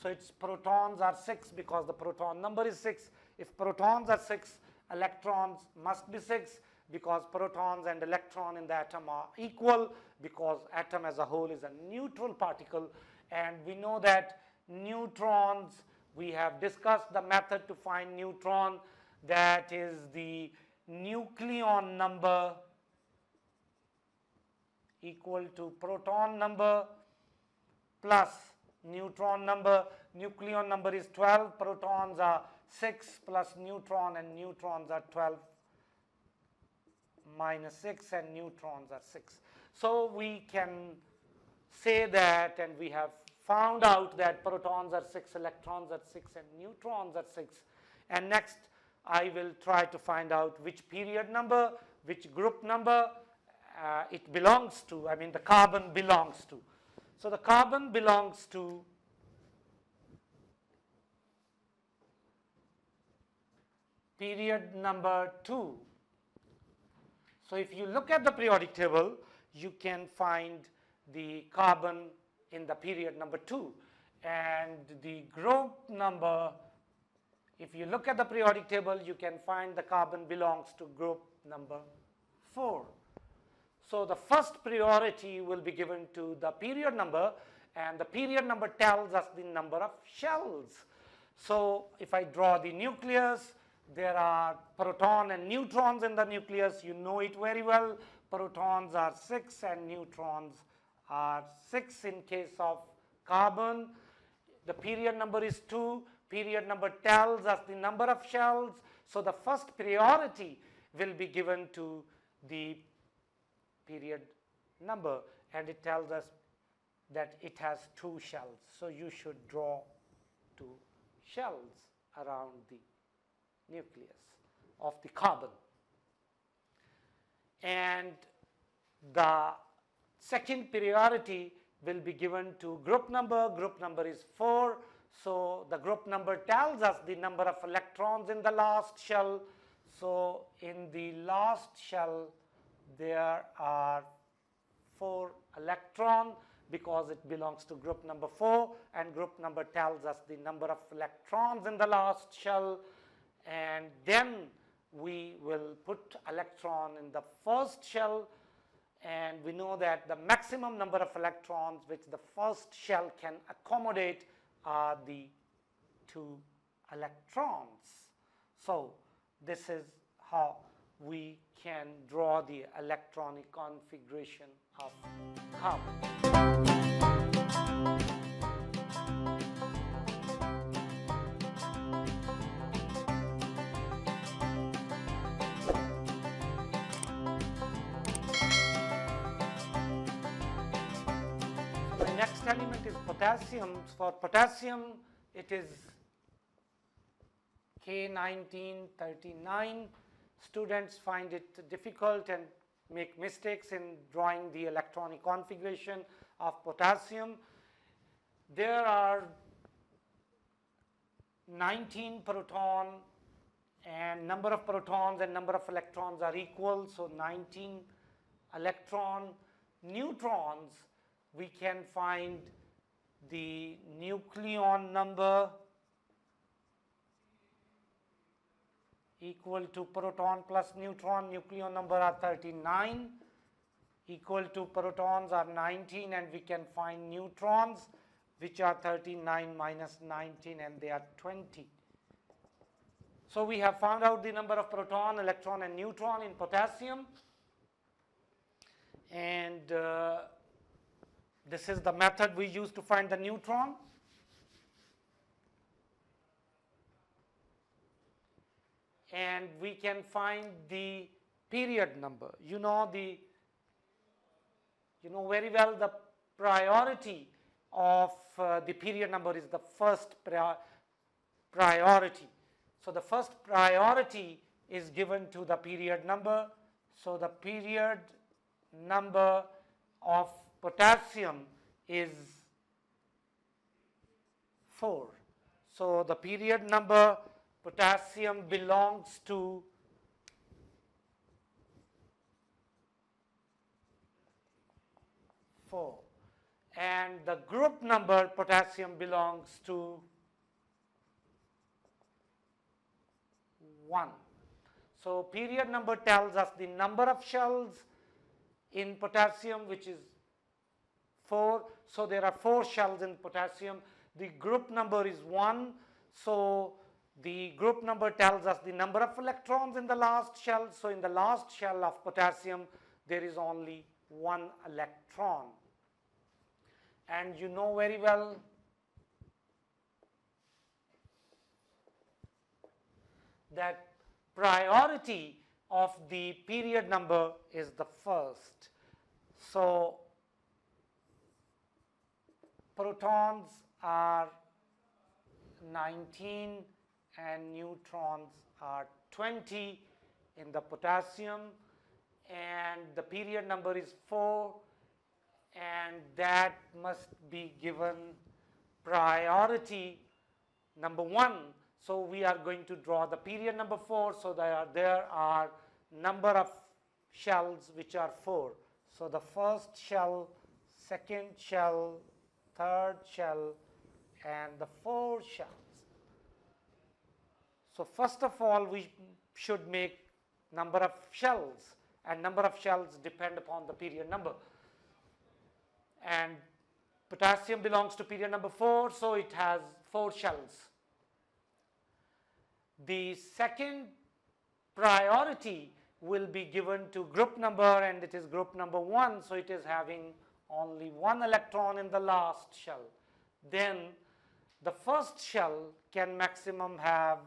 So its protons are 6 because the proton number is 6. If protons are 6, electrons must be 6, because protons and electron in the atom are equal, because atom as a whole is a neutral particle, and we know that neutrons. We have discussed the method to find neutron, that is the nucleon number equal to proton number plus neutron number. Nucleon number is 12, protons are 6 plus neutron, and neutrons are 12 minus 6 and neutrons are 6. So we can say that, and we have found out that protons are 6, electrons are 6 and neutrons are 6. And next I will try to find out which period number, which group number it belongs to, I mean the carbon belongs to. So the carbon belongs to period number 2. So if you look at the periodic table, you can find the carbon in the period number 2, and the group number, if you look at the periodic table, you can find the carbon belongs to group number 4. So the first priority will be given to the period number, and the period number tells us the number of shells. So if I draw the nucleus, there are proton and neutrons in the nucleus. You know it very well. Protons are 6 and neutrons are 6 in case of carbon. The period number is 2. Period number tells us the number of shells. So the first priority will be given to the period number, and it tells us that it has 2 shells. So you should draw 2 shells around the nucleus of the carbon. And the second priority will be given to group number. Group number is 4. So the group number tells us the number of electrons in the last shell. So in the last shell there are 4 electrons because it belongs to group number 4, and group number tells us the number of electrons in the last shell. And then we will put electron in the first shell, and we know that the maximum number of electrons which the first shell can accommodate are the 2 electrons. So this is how we can draw the electronic configuration of carbon. Next element is potassium. For potassium, it is K1939. Students find it difficult and make mistakes in drawing the electronic configuration of potassium. There are 19 proton, and number of protons and number of electrons are equal. So 19 electron. Neutrons, we can find the nucleon number equal to proton plus neutron. Nucleon number are 39, equal to protons are 19, and we can find neutrons which are 39 minus 19, and they are 20. So we have found out the number of proton, electron and neutron in potassium, and this is the method we use to find the neutron. And we can find the period number. You know very well the priority of the period number is the first priority. So the first priority is given to the period number. So the period number of potassium is 4. So the period number potassium belongs to 4, and the group number potassium belongs to 1. So period number tells us the number of shells in potassium, which is 4. So there are 4 shells in potassium. the group number is 1. So the group number tells us the number of electrons in the last shell. So in the last shell of potassium, there is only 1 electron. And you know very well that priority of the period number is the first. So protons are 19 and neutrons are 20 in the potassium, and the period number is 4, and that must be given priority number 1. So we are going to draw the period number 4. So there are number of shells which are 4. So the first shell, second shell, third shell, and the 4 shells. So first of all, we should make number of shells, and number of shells depend upon the period number. And potassium belongs to period number 4, so it has 4 shells. The second priority will be given to group number, and it is group number 1, so it is having only 1 electron in the last shell. Then the first shell can maximum have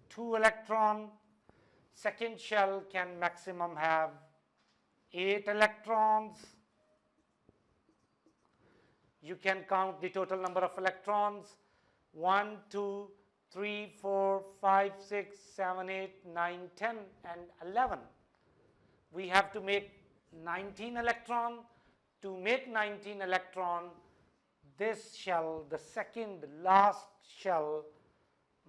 2 electron, second shell can maximum have 8 electrons. You can count the total number of electrons: 1, 2, 3, 4, 5, 6, 7, 8, 9, 10, and 11. We have to make 19 electron. To make 19 electron, this shell, the second last shell,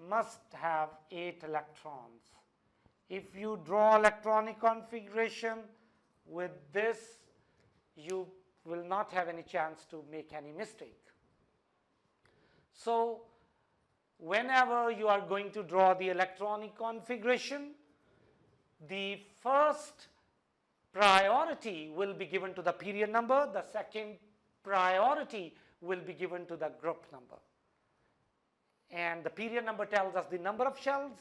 must have 8 electrons. If you draw electronic configuration with this, you will not have any chance to make any mistake. So whenever you are going to draw the electronic configuration, the first priority will be given to the period number, the second priority will be given to the group number. And the period number tells us the number of shells.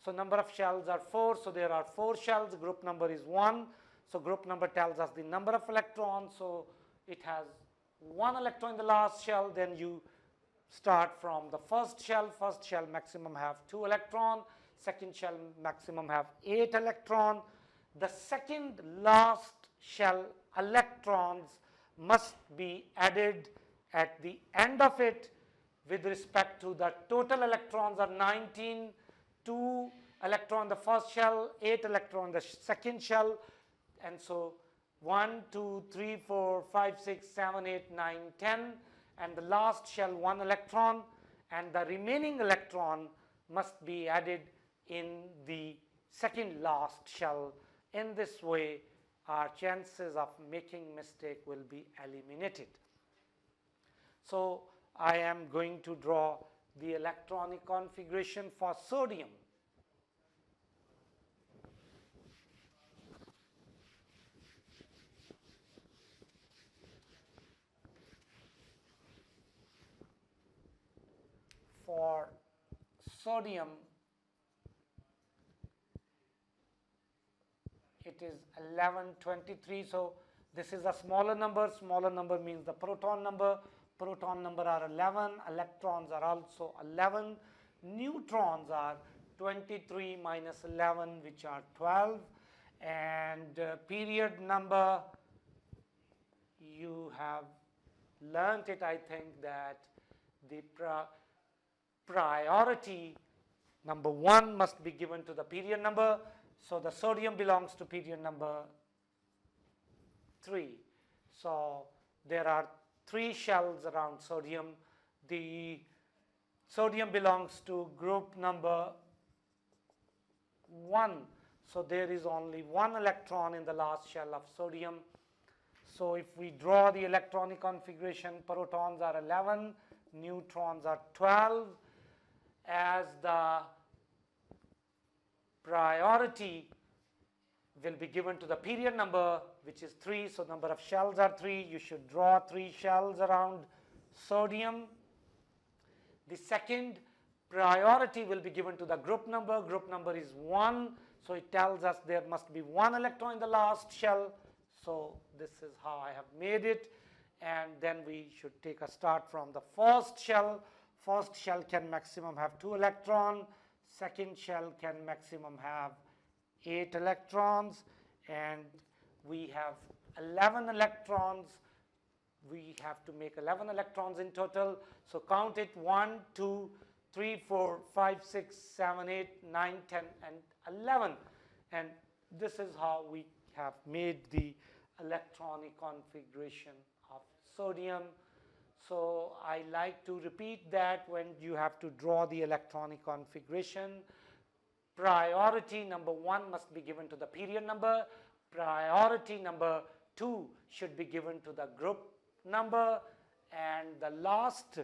So number of shells are 4, so there are 4 shells, group number is 1. So group number tells us the number of electrons, so it has 1 electron in the last shell. Then you start from the first shell maximum have 2 electron, second shell maximum have 8 electron. The second last shell electrons must be added at the end of it with respect to the total electrons are 19, 2 electron the first shell, 8 electron the second shell, and so 1, 2, 3, 4, 5, 6, 7, 8, 9, 10, and the last shell 1 electron, and the remaining electron must be added in the second last shell. In this way, our chances of making mistake will be eliminated. So I am going to draw the electronic configuration for sodium. For sodium, it is 1123. So this is a smaller number. Smaller number means the proton number. Proton number are 11. Electrons are also 11. Neutrons are 23 minus 11, which are 12. And period number, you have learnt it, I think, that the priority number 1 must be given to the period number. So the sodium belongs to period number 3. So there are 3 shells around sodium. The sodium belongs to group number 1. So there is only 1 electron in the last shell of sodium. So if we draw the electronic configuration, protons are 11, neutrons are 12. As the priority will be given to the period number, which is 3, so number of shells are 3. You should draw 3 shells around sodium, The second priority will be given to the group number. Group number is 1, so it tells us there must be 1 electron in the last shell. So this is how I have made it, and then we should take a start from the first shell. First shell can maximum have 2 electrons, second shell can maximum have 8 electrons, and we have 11 electrons. We have to make 11 electrons in total. So count it: 1, 2, 3, 4, 5, 6, 7, 8, 9, 10, and 11. And this is how we have made the electronic configuration of sodium. So I like to repeat that when you have to draw the electronic configuration. Priority number 1 must be given to the period number. Priority number 2 should be given to the group number, and the last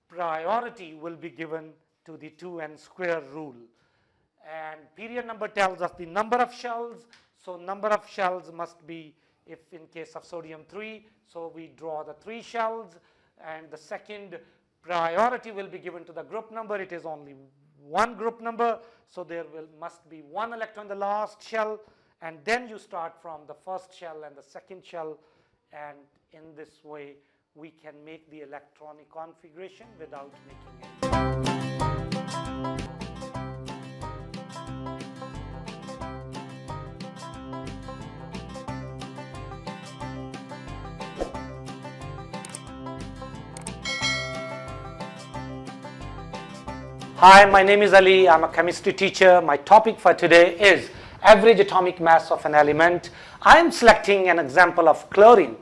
priority will be given to the 2n square rule. And period number tells us the number of shells. So number of shells must be, if in case of sodium, 3, so we draw the 3 shells. And the second priority will be given to the group number. It is only 1 group number, so there must be 1 electron in the last shell, and then you start from the first shell and the second shell, and in this way we can make the electronic configuration without making it. Hi, my name is Ali. I'm a chemistry teacher. My topic for today is average atomic mass of an element. I am selecting an example of chlorine.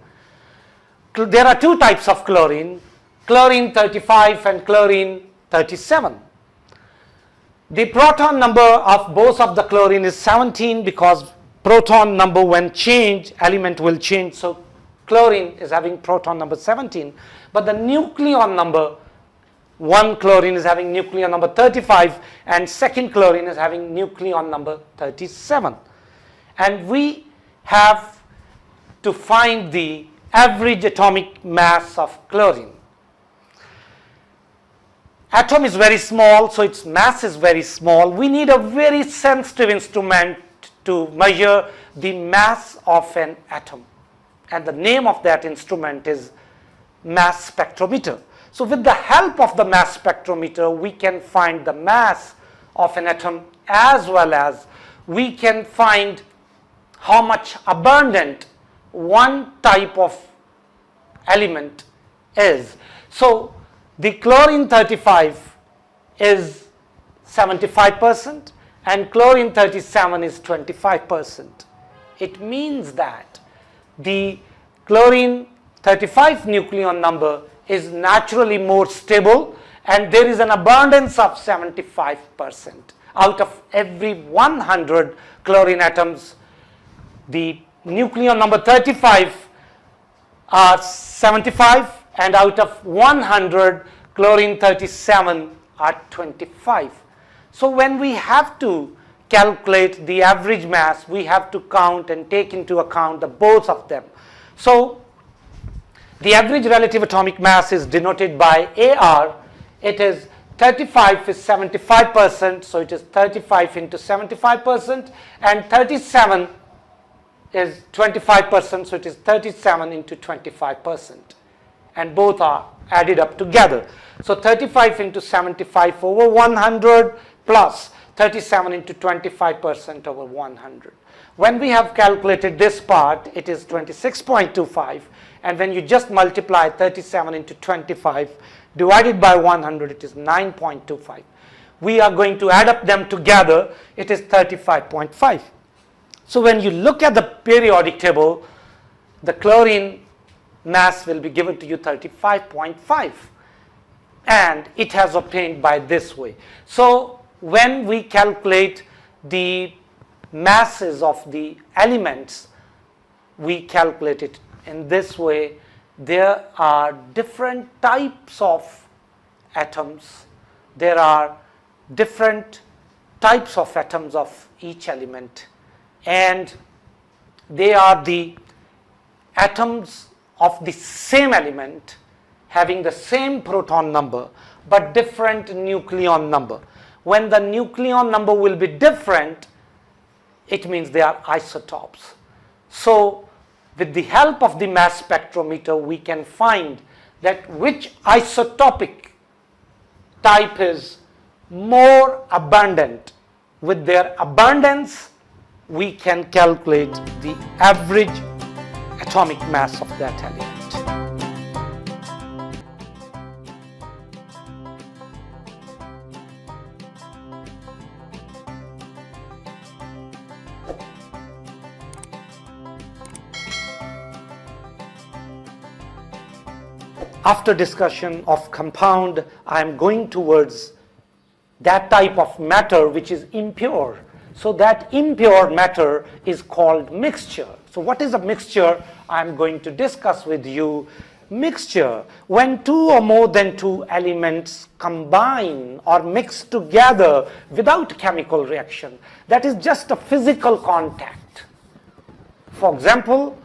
There are 2 types of chlorine, chlorine 35 and chlorine 37. The proton number of both of the chlorine is 17, because proton number when changed, element will change. So chlorine is having proton number 17, but the nucleon number, one chlorine is having nucleon number 35 and second chlorine is having nucleon number 37. And we have to find the average atomic mass of chlorine. Atom is very small, so its mass is very small. We need a very sensitive instrument to measure the mass of an atom. And the name of that instrument is mass spectrometer. So with the help of the mass spectrometer, we can find the mass of an atom, as well as we can find how much abundant one type of element is. So the chlorine 35 is 75% and chlorine 37 is 25%. It means that the chlorine 35 nucleon number is naturally more stable, and there is an abundance of 75%. Out of every 100 chlorine atoms, the nucleon number 35 are 75, and out of 100 chlorine 37 are 25. So when we have to calculate the average mass, we have to count and take into account the both of them. So the average relative atomic mass is denoted by AR. It is 35 is 75%, so it is 35 into 75%, and 37 is 25%, so it is 37 into 25%, and both are added up together. So 35 into 75 over 100 plus 37 into 25% over 100. When we have calculated this part, it is 26.25, and when you just multiply 37 into 25 divided by 100, it is 9.25. We are going to add up them together, it is 35.5. So when you look at the periodic table, the chlorine mass will be given to you 35.5, and it has obtained by this way. So when we calculate the masses of the elements, we calculate it in this way. There are different types of atoms. There are different types of atoms of each element, and they are the atoms of the same element having the same proton number but different nucleon number. When the nucleon number will be different, it means they are isotopes. So with the help of the mass spectrometer, we can find that which isotopic type is more abundant. With their abundance, we can calculate the average atomic mass of that element. After discussion of compound, I am going towards that type of matter which is impure. So that impure matter is called mixture. So what is a mixture? I am going to discuss with you. Mixture, when two or more than two elements combine or mix together without chemical reaction, that is just a physical contact. For example,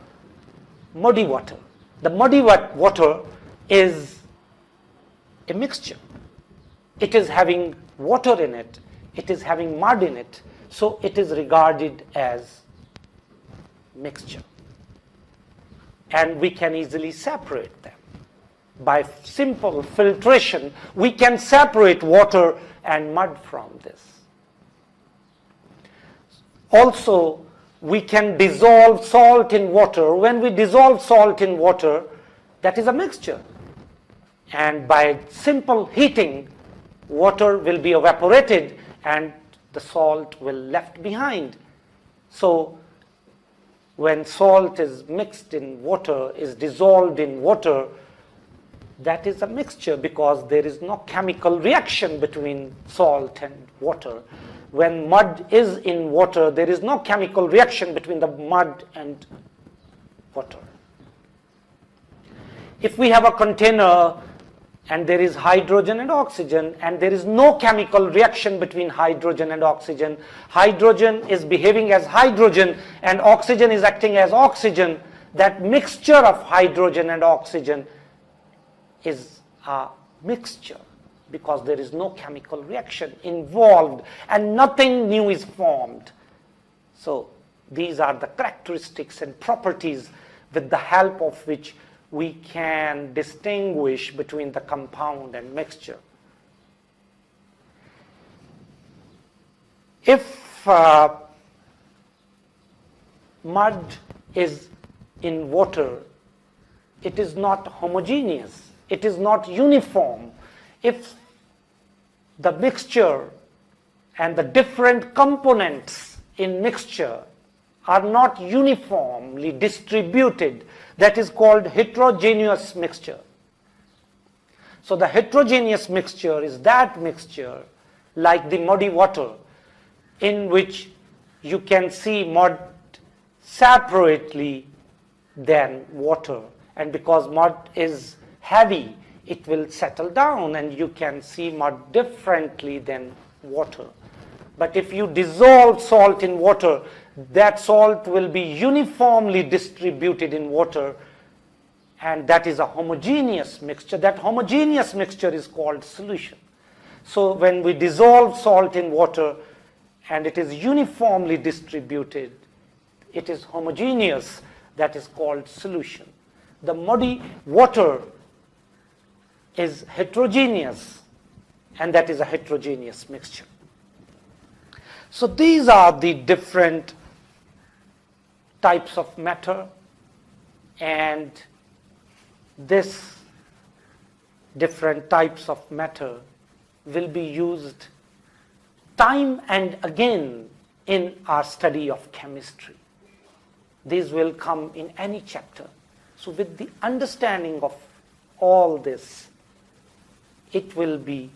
muddy water. The muddy water is a mixture. It is having water in it, it is having mud in it, so it is regarded as mixture. And we can easily separate them. By simple filtration, we can separate water and mud from this. Also, we can dissolve salt in water. When we dissolve salt in water, that is a mixture. And by simple heating, water will be evaporated and the salt will left behind. So when salt is mixed in water, is dissolved in water, that is a mixture because there is no chemical reaction between salt and water. When mud is in water, there is no chemical reaction between the mud and water. If we have a container and there is hydrogen and oxygen, and there is no chemical reaction between hydrogen and oxygen, hydrogen is behaving as hydrogen and oxygen is acting as oxygen, that mixture of hydrogen and oxygen is a mixture because there is no chemical reaction involved and nothing new is formed. So these are the characteristics and properties with the help of which we can distinguish between the compound and mixture. If mud is in water, it is not homogeneous, it is not uniform. If the mixture and the different components in mixture are not uniformly distributed, that is called heterogeneous mixture. So the heterogeneous mixture is that mixture like the muddy water in which you can see mud separately than water, and because mud is heavy, it will settle down and you can see mud differently than water. But if you dissolve salt in water, that salt will be uniformly distributed in water, and that is a homogeneous mixture. That homogeneous mixture is called solution. So when we dissolve salt in water and it is uniformly distributed, it is homogeneous, that is called solution. The muddy water is heterogeneous, and that is a heterogeneous mixture. So these are the different types of matter, and this different types of matter will be used time and again in our study of chemistry. These will come in any chapter. So with the understanding of all this, it will be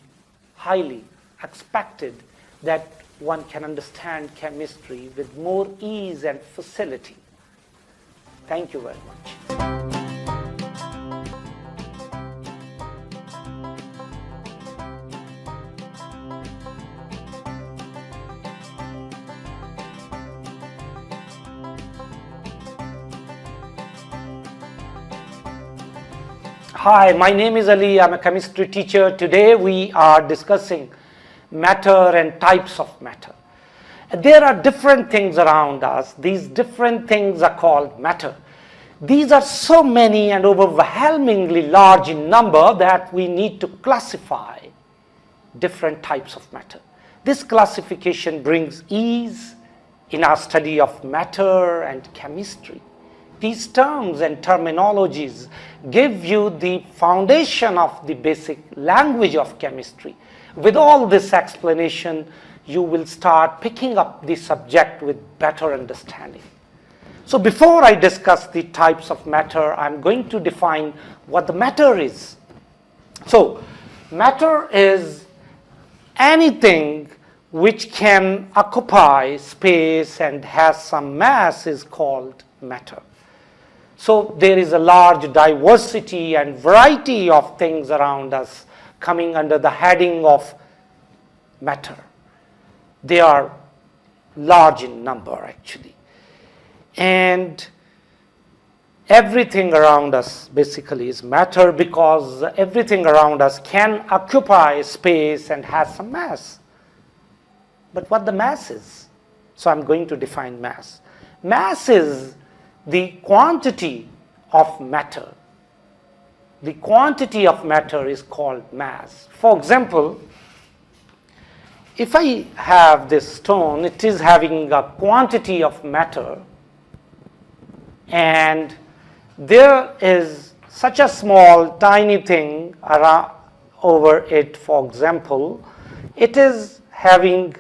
highly expected that one can understand chemistry with more ease and facility. Thank you very much. Hi, my name is Ali. I'm a chemistry teacher. Today we are discussing matter and types of matter. There are different things around us. These different things are called matter. These are so many and overwhelmingly large in number that we need to classify different types of matter. This classification brings ease in our study of matter and chemistry. These terms and terminologies give you the foundation of the basic language of chemistry. With all this explanation, you will start picking up the subject with better understanding. So before I discuss the types of matter, I'm going to define what the matter is. So matter is anything which can occupy space and has some mass is called matter. So there is a large diversity and variety of things around us coming under the heading of matter. They are large in number actually. And everything around us basically is matter because everything around us can occupy space and has some mass. But what the mass is? So I'm going to define mass. Mass is the quantity of matter. The quantity of matter is called mass. For example, if I have this stone, it is having a quantity of matter, and there is such a small tiny thing around over it. For example, it is having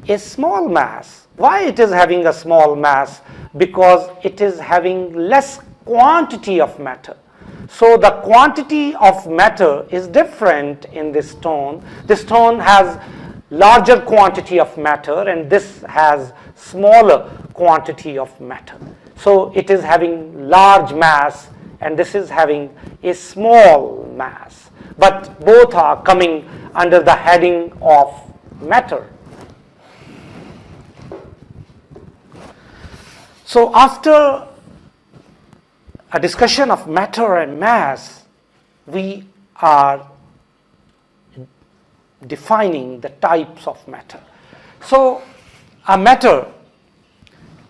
a small mass. Why it is having a small mass? Because it is having less quantity of matter. So the quantity of matter is different in this stone. This stone has larger quantity of matter and this has smaller quantity of matter. So it is having large mass and this is having a small mass. But both are coming under the heading of matter. So after a discussion of matter and mass, we are defining the types of matter. So a matter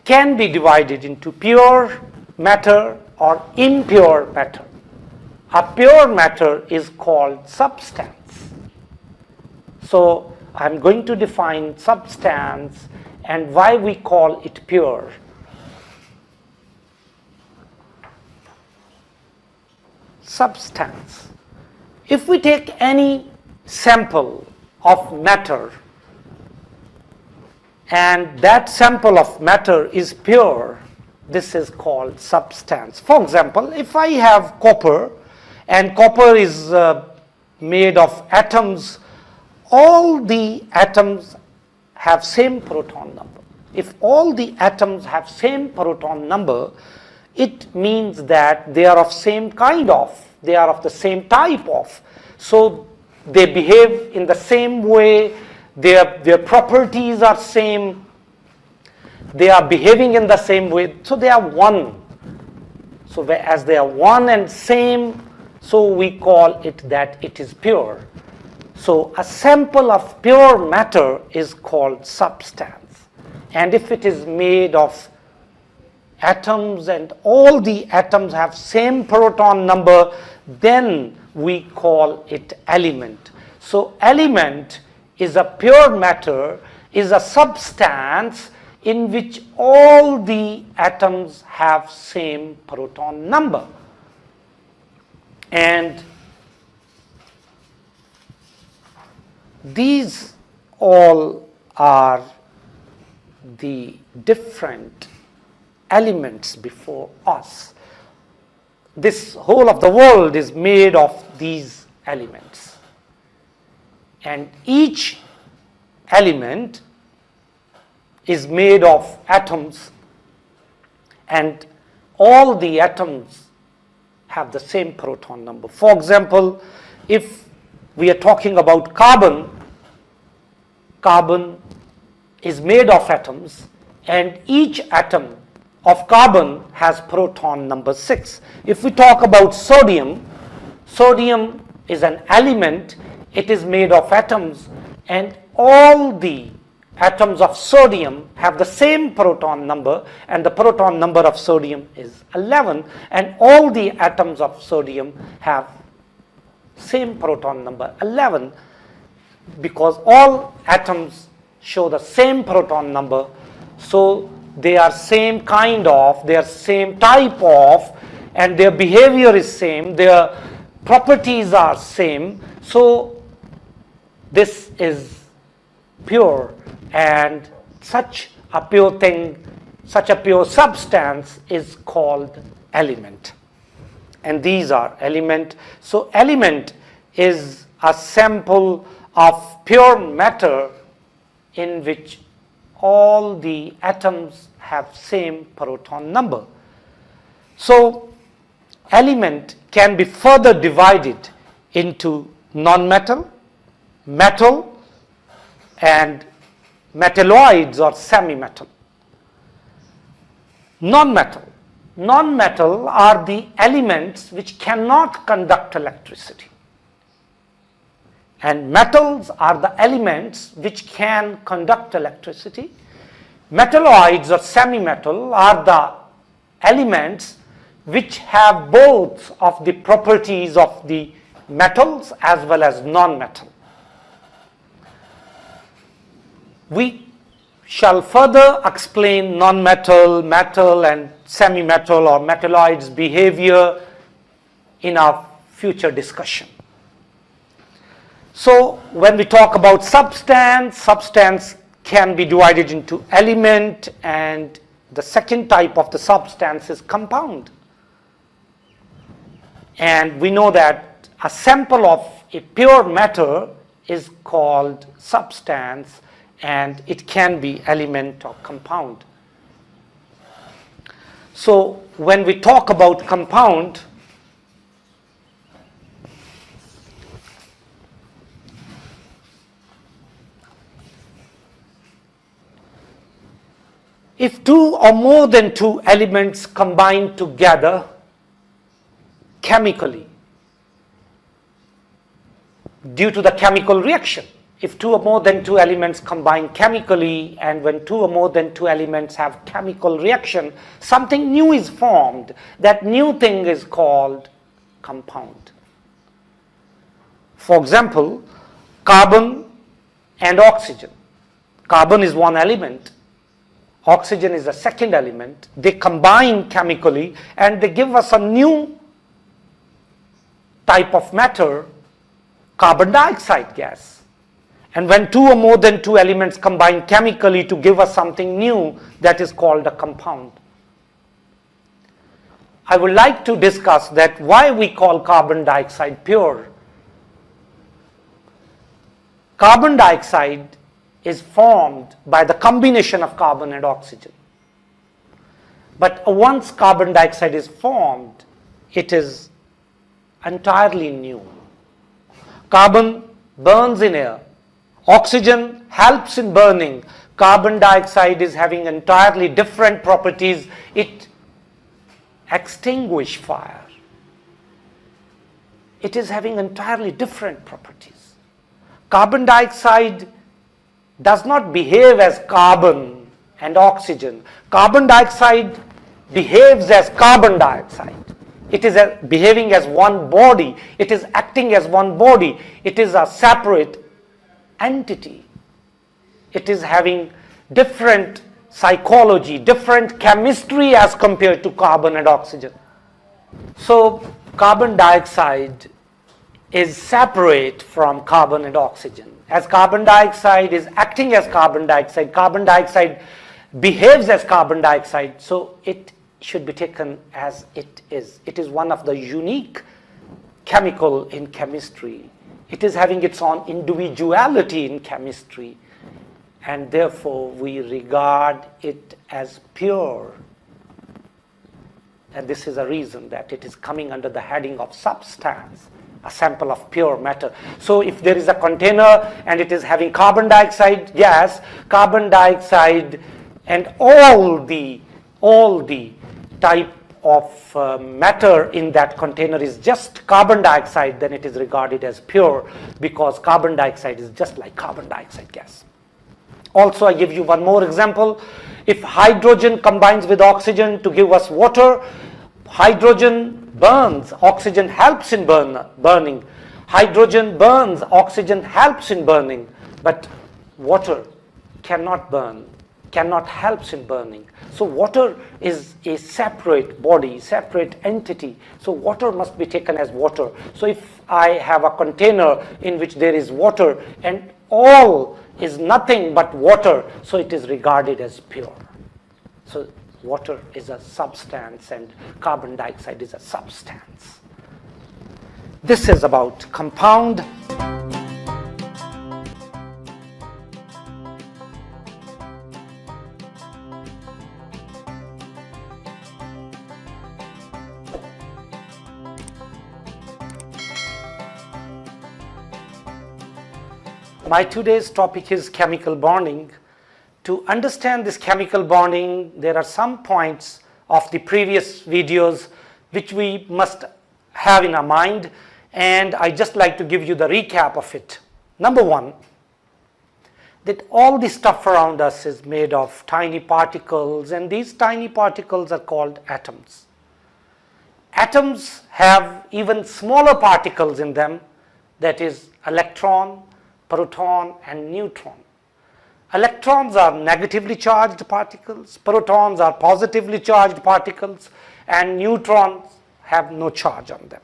can be divided into pure matter or impure matter. A pure matter is called substance. So I'm going to define substance and why we call it pure. Substance. If we take any sample of matter and that sample of matter is pure, this is called substance. For example, if I have copper and copper is made of atoms, all the atoms have same proton number. If all the atoms have same proton number, it means that they are of same kind of, they are of the same type of. So they behave in the same way, their properties are same, they are behaving in the same way, so they are one. So as they are one and same, so we call it that it is pure. So a sample of pure matter is called substance. And if it is made of atoms and all the atoms have same proton number, then we call it element. So element is a pure matter, is a substance in which all the atoms have same proton number. And these all are the different elements before us. This whole of the world is made of these elements. And each element is made of atoms, and all the atoms have the same proton number. For example, if we are talking about carbon, carbon is made of atoms, and each atom of carbon has proton number 6. If we talk about sodium, Sodium is an element. It is made of atoms, and all the atoms of sodium have the same proton number, and the proton number of sodium is 11, and all the atoms of sodium have same proton number 11, because all atoms show the same proton number, so they are same kind of, they are same type of, and their behavior is same, their properties are same. So this is pure, and such a pure thing, such a pure substance is called element. And these are element. So element is a sample of pure matter in which all the atoms have same proton number. So element can be further divided into non-metal, metal, and metalloids or semi-metal. Non-metal. Non-metal are the elements which cannot conduct electricity. And metals are the elements which can conduct electricity. Metalloids or semi-metal are the elements which have both of the properties of the metals as well as non-metal. We shall further explain non-metal, metal, and semi-metal or metalloids behavior in our future discussion. So when we talk about substance, substance can be divided into element, and the second type of the substance is compound. And we know that a sample of a pure matter is called substance, and it can be element or compound. So when we talk about compound, if two or more than two elements combine together chemically due to the chemical reaction, if two or more than two elements combine chemically, and when two or more than two elements have chemical reaction, something new is formed. That new thing is called compound. For example, carbon and oxygen. Carbon is one element. Oxygen is the second element. They combine chemically and they give us a new type of matter, carbon dioxide gas. And when two or more than two elements combine chemically to give us something new, that is called a compound. I would like to discuss that why we call carbon dioxide pure. Carbon dioxide is formed by the combination of carbon and oxygen. But once carbon dioxide is formed, it is entirely new. Carbon burns in air. Oxygen helps in burning. Carbon dioxide is having entirely different properties. It extinguishes fire. It is having entirely different properties. Carbon dioxide does not behave as carbon and oxygen. Carbon dioxide behaves as carbon dioxide. It is behaving as one body. It is acting as one body. It is a separate entity. It is having different psychology, different chemistry as compared to carbon and oxygen. So carbon dioxide is separate from carbon and oxygen. As carbon dioxide is acting as carbon dioxide behaves as carbon dioxide, so it should be taken as it is. It is one of the unique chemical in chemistry. It is having its own individuality in chemistry, and therefore we regard it as pure. And this is a reason that it is coming under the heading of substance, a sample of pure matter. So if there is a container and it is having carbon dioxide gas, carbon dioxide and all the type of matter in that container is just carbon dioxide, then it is regarded as pure, because carbon dioxide is just like carbon dioxide gas. Also, I give you one more example. If hydrogen combines with oxygen to give us water, hydrogen burns, oxygen helps in burning. Hydrogen burns, oxygen helps in burning, but water cannot burn, cannot help in burning. So water is a separate body, separate entity. So water must be taken as water. So if I have a container in which there is water and all is nothing but water, so it is regarded as pure. So water is a substance and carbon dioxide is a substance. This is about compound. My today's topic is chemical bonding. To understand this chemical bonding, there are some points of the previous videos which we must have in our mind, and I just like to give you the recap of it. Number one, that all the stuff around us is made of tiny particles, and these tiny particles are called atoms. Atoms have even smaller particles in them, that is electron, proton and neutron. Electrons are negatively charged particles, protons are positively charged particles, and neutrons have no charge on them.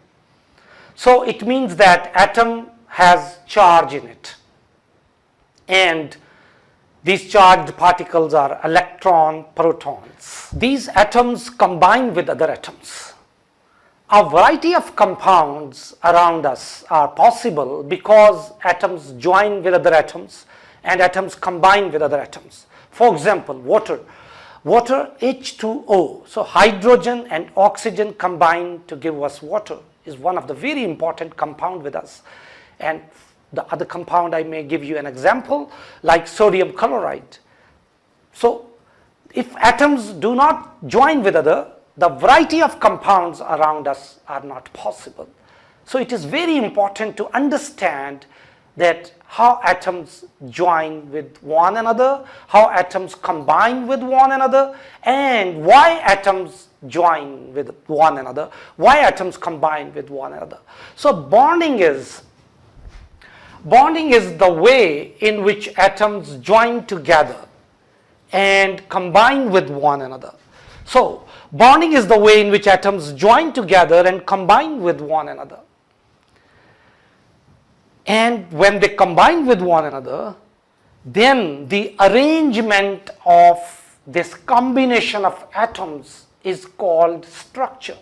So it means that atom has charge in it, and these charged particles are electron, protons. These atoms combine with other atoms. A variety of compounds around us are possible because atoms join with other atoms and atoms combine with other atoms. For example, water H2O. So hydrogen and oxygen combine to give us water is one of the very important compound with us. And the other compound, I may give you an example, like sodium chloride. So if atoms do not join with other, the variety of compounds around us are not possible. So it is very important to understand that how atoms join with one another, how atoms combine with one another, and why atoms join with one another, why atoms combine with one another. So bonding is the way in which atoms join together and combine with one another. So bonding is the way in which atoms join together and combine with one another. And when they combine with one another, then the arrangement of this combination of atoms is called structure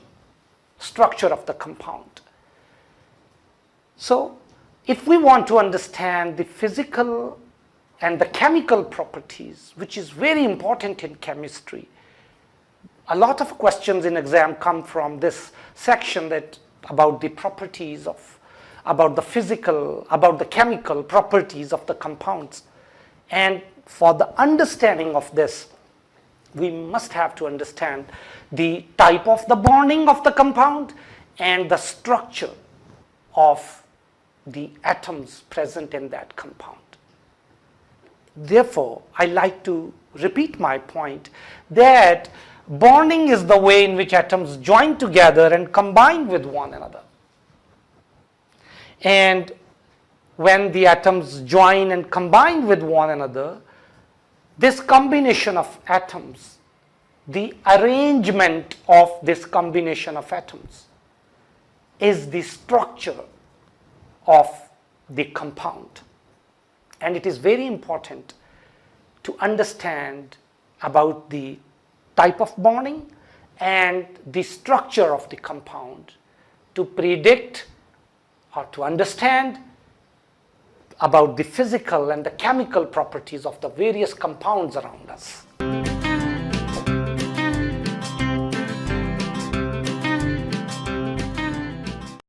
of the compound. So if we want to understand the physical and the chemical properties, which is very important in chemistry, a lot of questions in exam come from this section that about the properties of, about the physical, about the chemical properties of the compounds. And for the understanding of this, we must have to understand the type of the bonding of the compound and the structure of the atoms present in that compound. Therefore, I like to repeat my point that bonding is the way in which atoms join together and combine with one another. And when the atoms join and combine with one another, this combination of atoms, the arrangement of this combination of atoms is the structure of the compound. And it is very important to understand about the type of bonding and the structure of the compound to predict or to understand about the physical and the chemical properties of the various compounds around us.